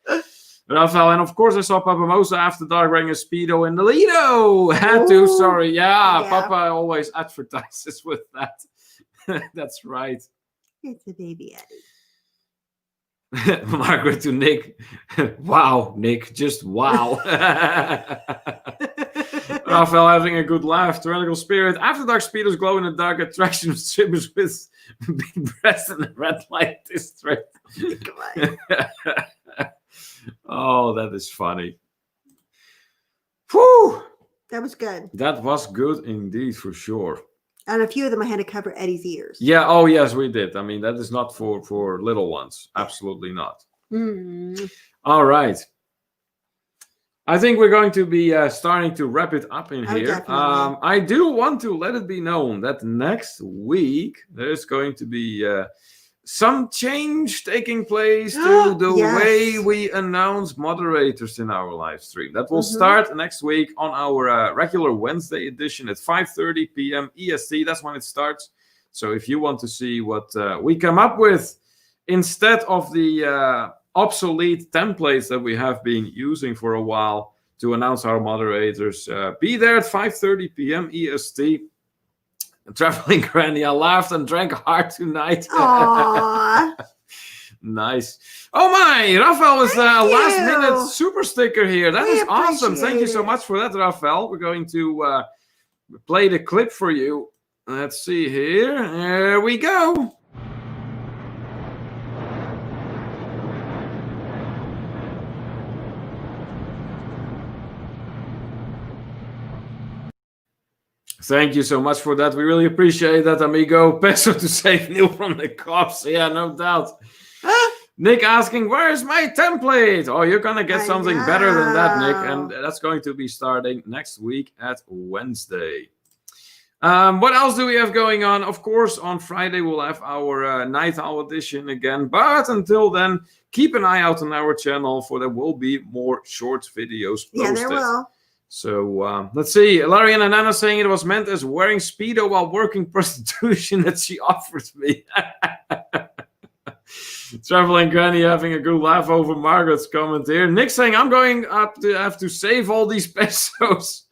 Rafael, and of course I saw Papa Mosa after dark wearing a Speedo in the Lido. Had to, sorry. Yeah, Papa always advertises with that. That's right. It's a baby Eddie. Margaret to Nick. Wow, Nick, just wow. Rafael having a good laugh. Tyrannical Spirit. After dark speedos glow in the dark attraction of strippers with big breasts in the red light district. Oh, that is funny. Whew. That was good. That was good indeed, for sure. And a few of them I had to cover Eddie's ears. Yeah, oh yes, we did. I mean, that is not for little ones. Absolutely not. All right. I think we're going to be starting to wrap it up in here. Definitely. I do want to let it be known that next week there's going to be some change taking place to the way we announce moderators in our live stream. That will start next week on our regular Wednesday edition at 5:30 p.m. EST. That's when it starts. So if you want to see what we come up with instead of the obsolete templates that we have been using for a while to announce our moderators, be there at 5:30 p.m. EST. Traveling Granny, I laughed and drank hard tonight. Aww. Nice. Oh my, Rafael was last minute super sticker here. That is awesome. Thank you so much for that, Rafael. We're going to play the clip for you. Let's see here. There we go. Thank you so much for that. We really appreciate that, amigo. Peso to save Neil from the cops. Yeah, no doubt. Nick asking, where's my template? Oh, you're going to get something better than that, Nick. And that's going to be starting next week at Wednesday. What else do we have going on? Of course, on Friday, we'll have our Night Owl edition again. But until then, keep an eye out on our channel, for there will be more short videos posted. Yeah, there will. So let's see. Larry and Anana saying it was meant as wearing Speedo while working prostitution that she offered me. Traveling Granny having a good laugh over Margaret's comment here. Nick saying, I'm going up to have to save all these pesos.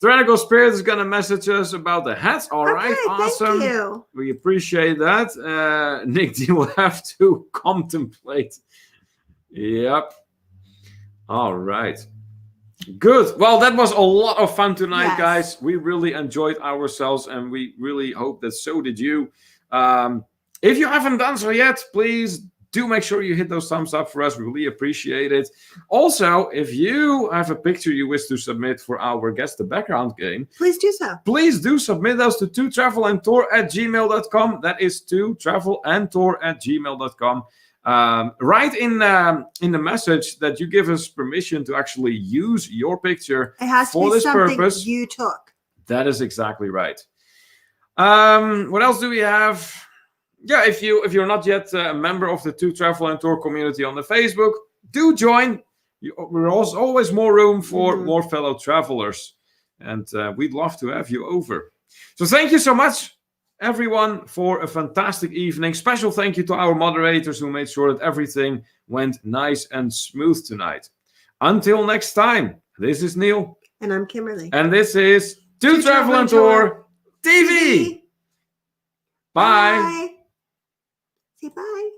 Tyrannical Spirit is going to message us about the hats. All right, awesome. Thank you. We appreciate that. Nick, you will have to contemplate. Yep. All right. Good. Well, that was a lot of fun tonight, guys. We really enjoyed ourselves, and we really hope that so did you. If you haven't done so yet, please do make sure you hit those thumbs up for us. We really appreciate it. Also, if you have a picture you wish to submit for our Guess the Background game, please do so. Please do submit those to totravelandtour@gmail.com. That is totravelandtour@gmail.com. Write in the message that you give us permission to actually use your picture for this purpose. You took. That is exactly right. What else do we have? Yeah, if you're not yet a member of the To Travel and Tour community on the Facebook, do join. There's always more room for more fellow travelers, and we'd love to have you over. So thank you so much, everyone, for a fantastic evening. Special thank you to our moderators who made sure that everything went nice and smooth tonight. Until next time, this is Neil. And I'm Kimberly. And this is To Travel and Tour TV. Bye. Say bye.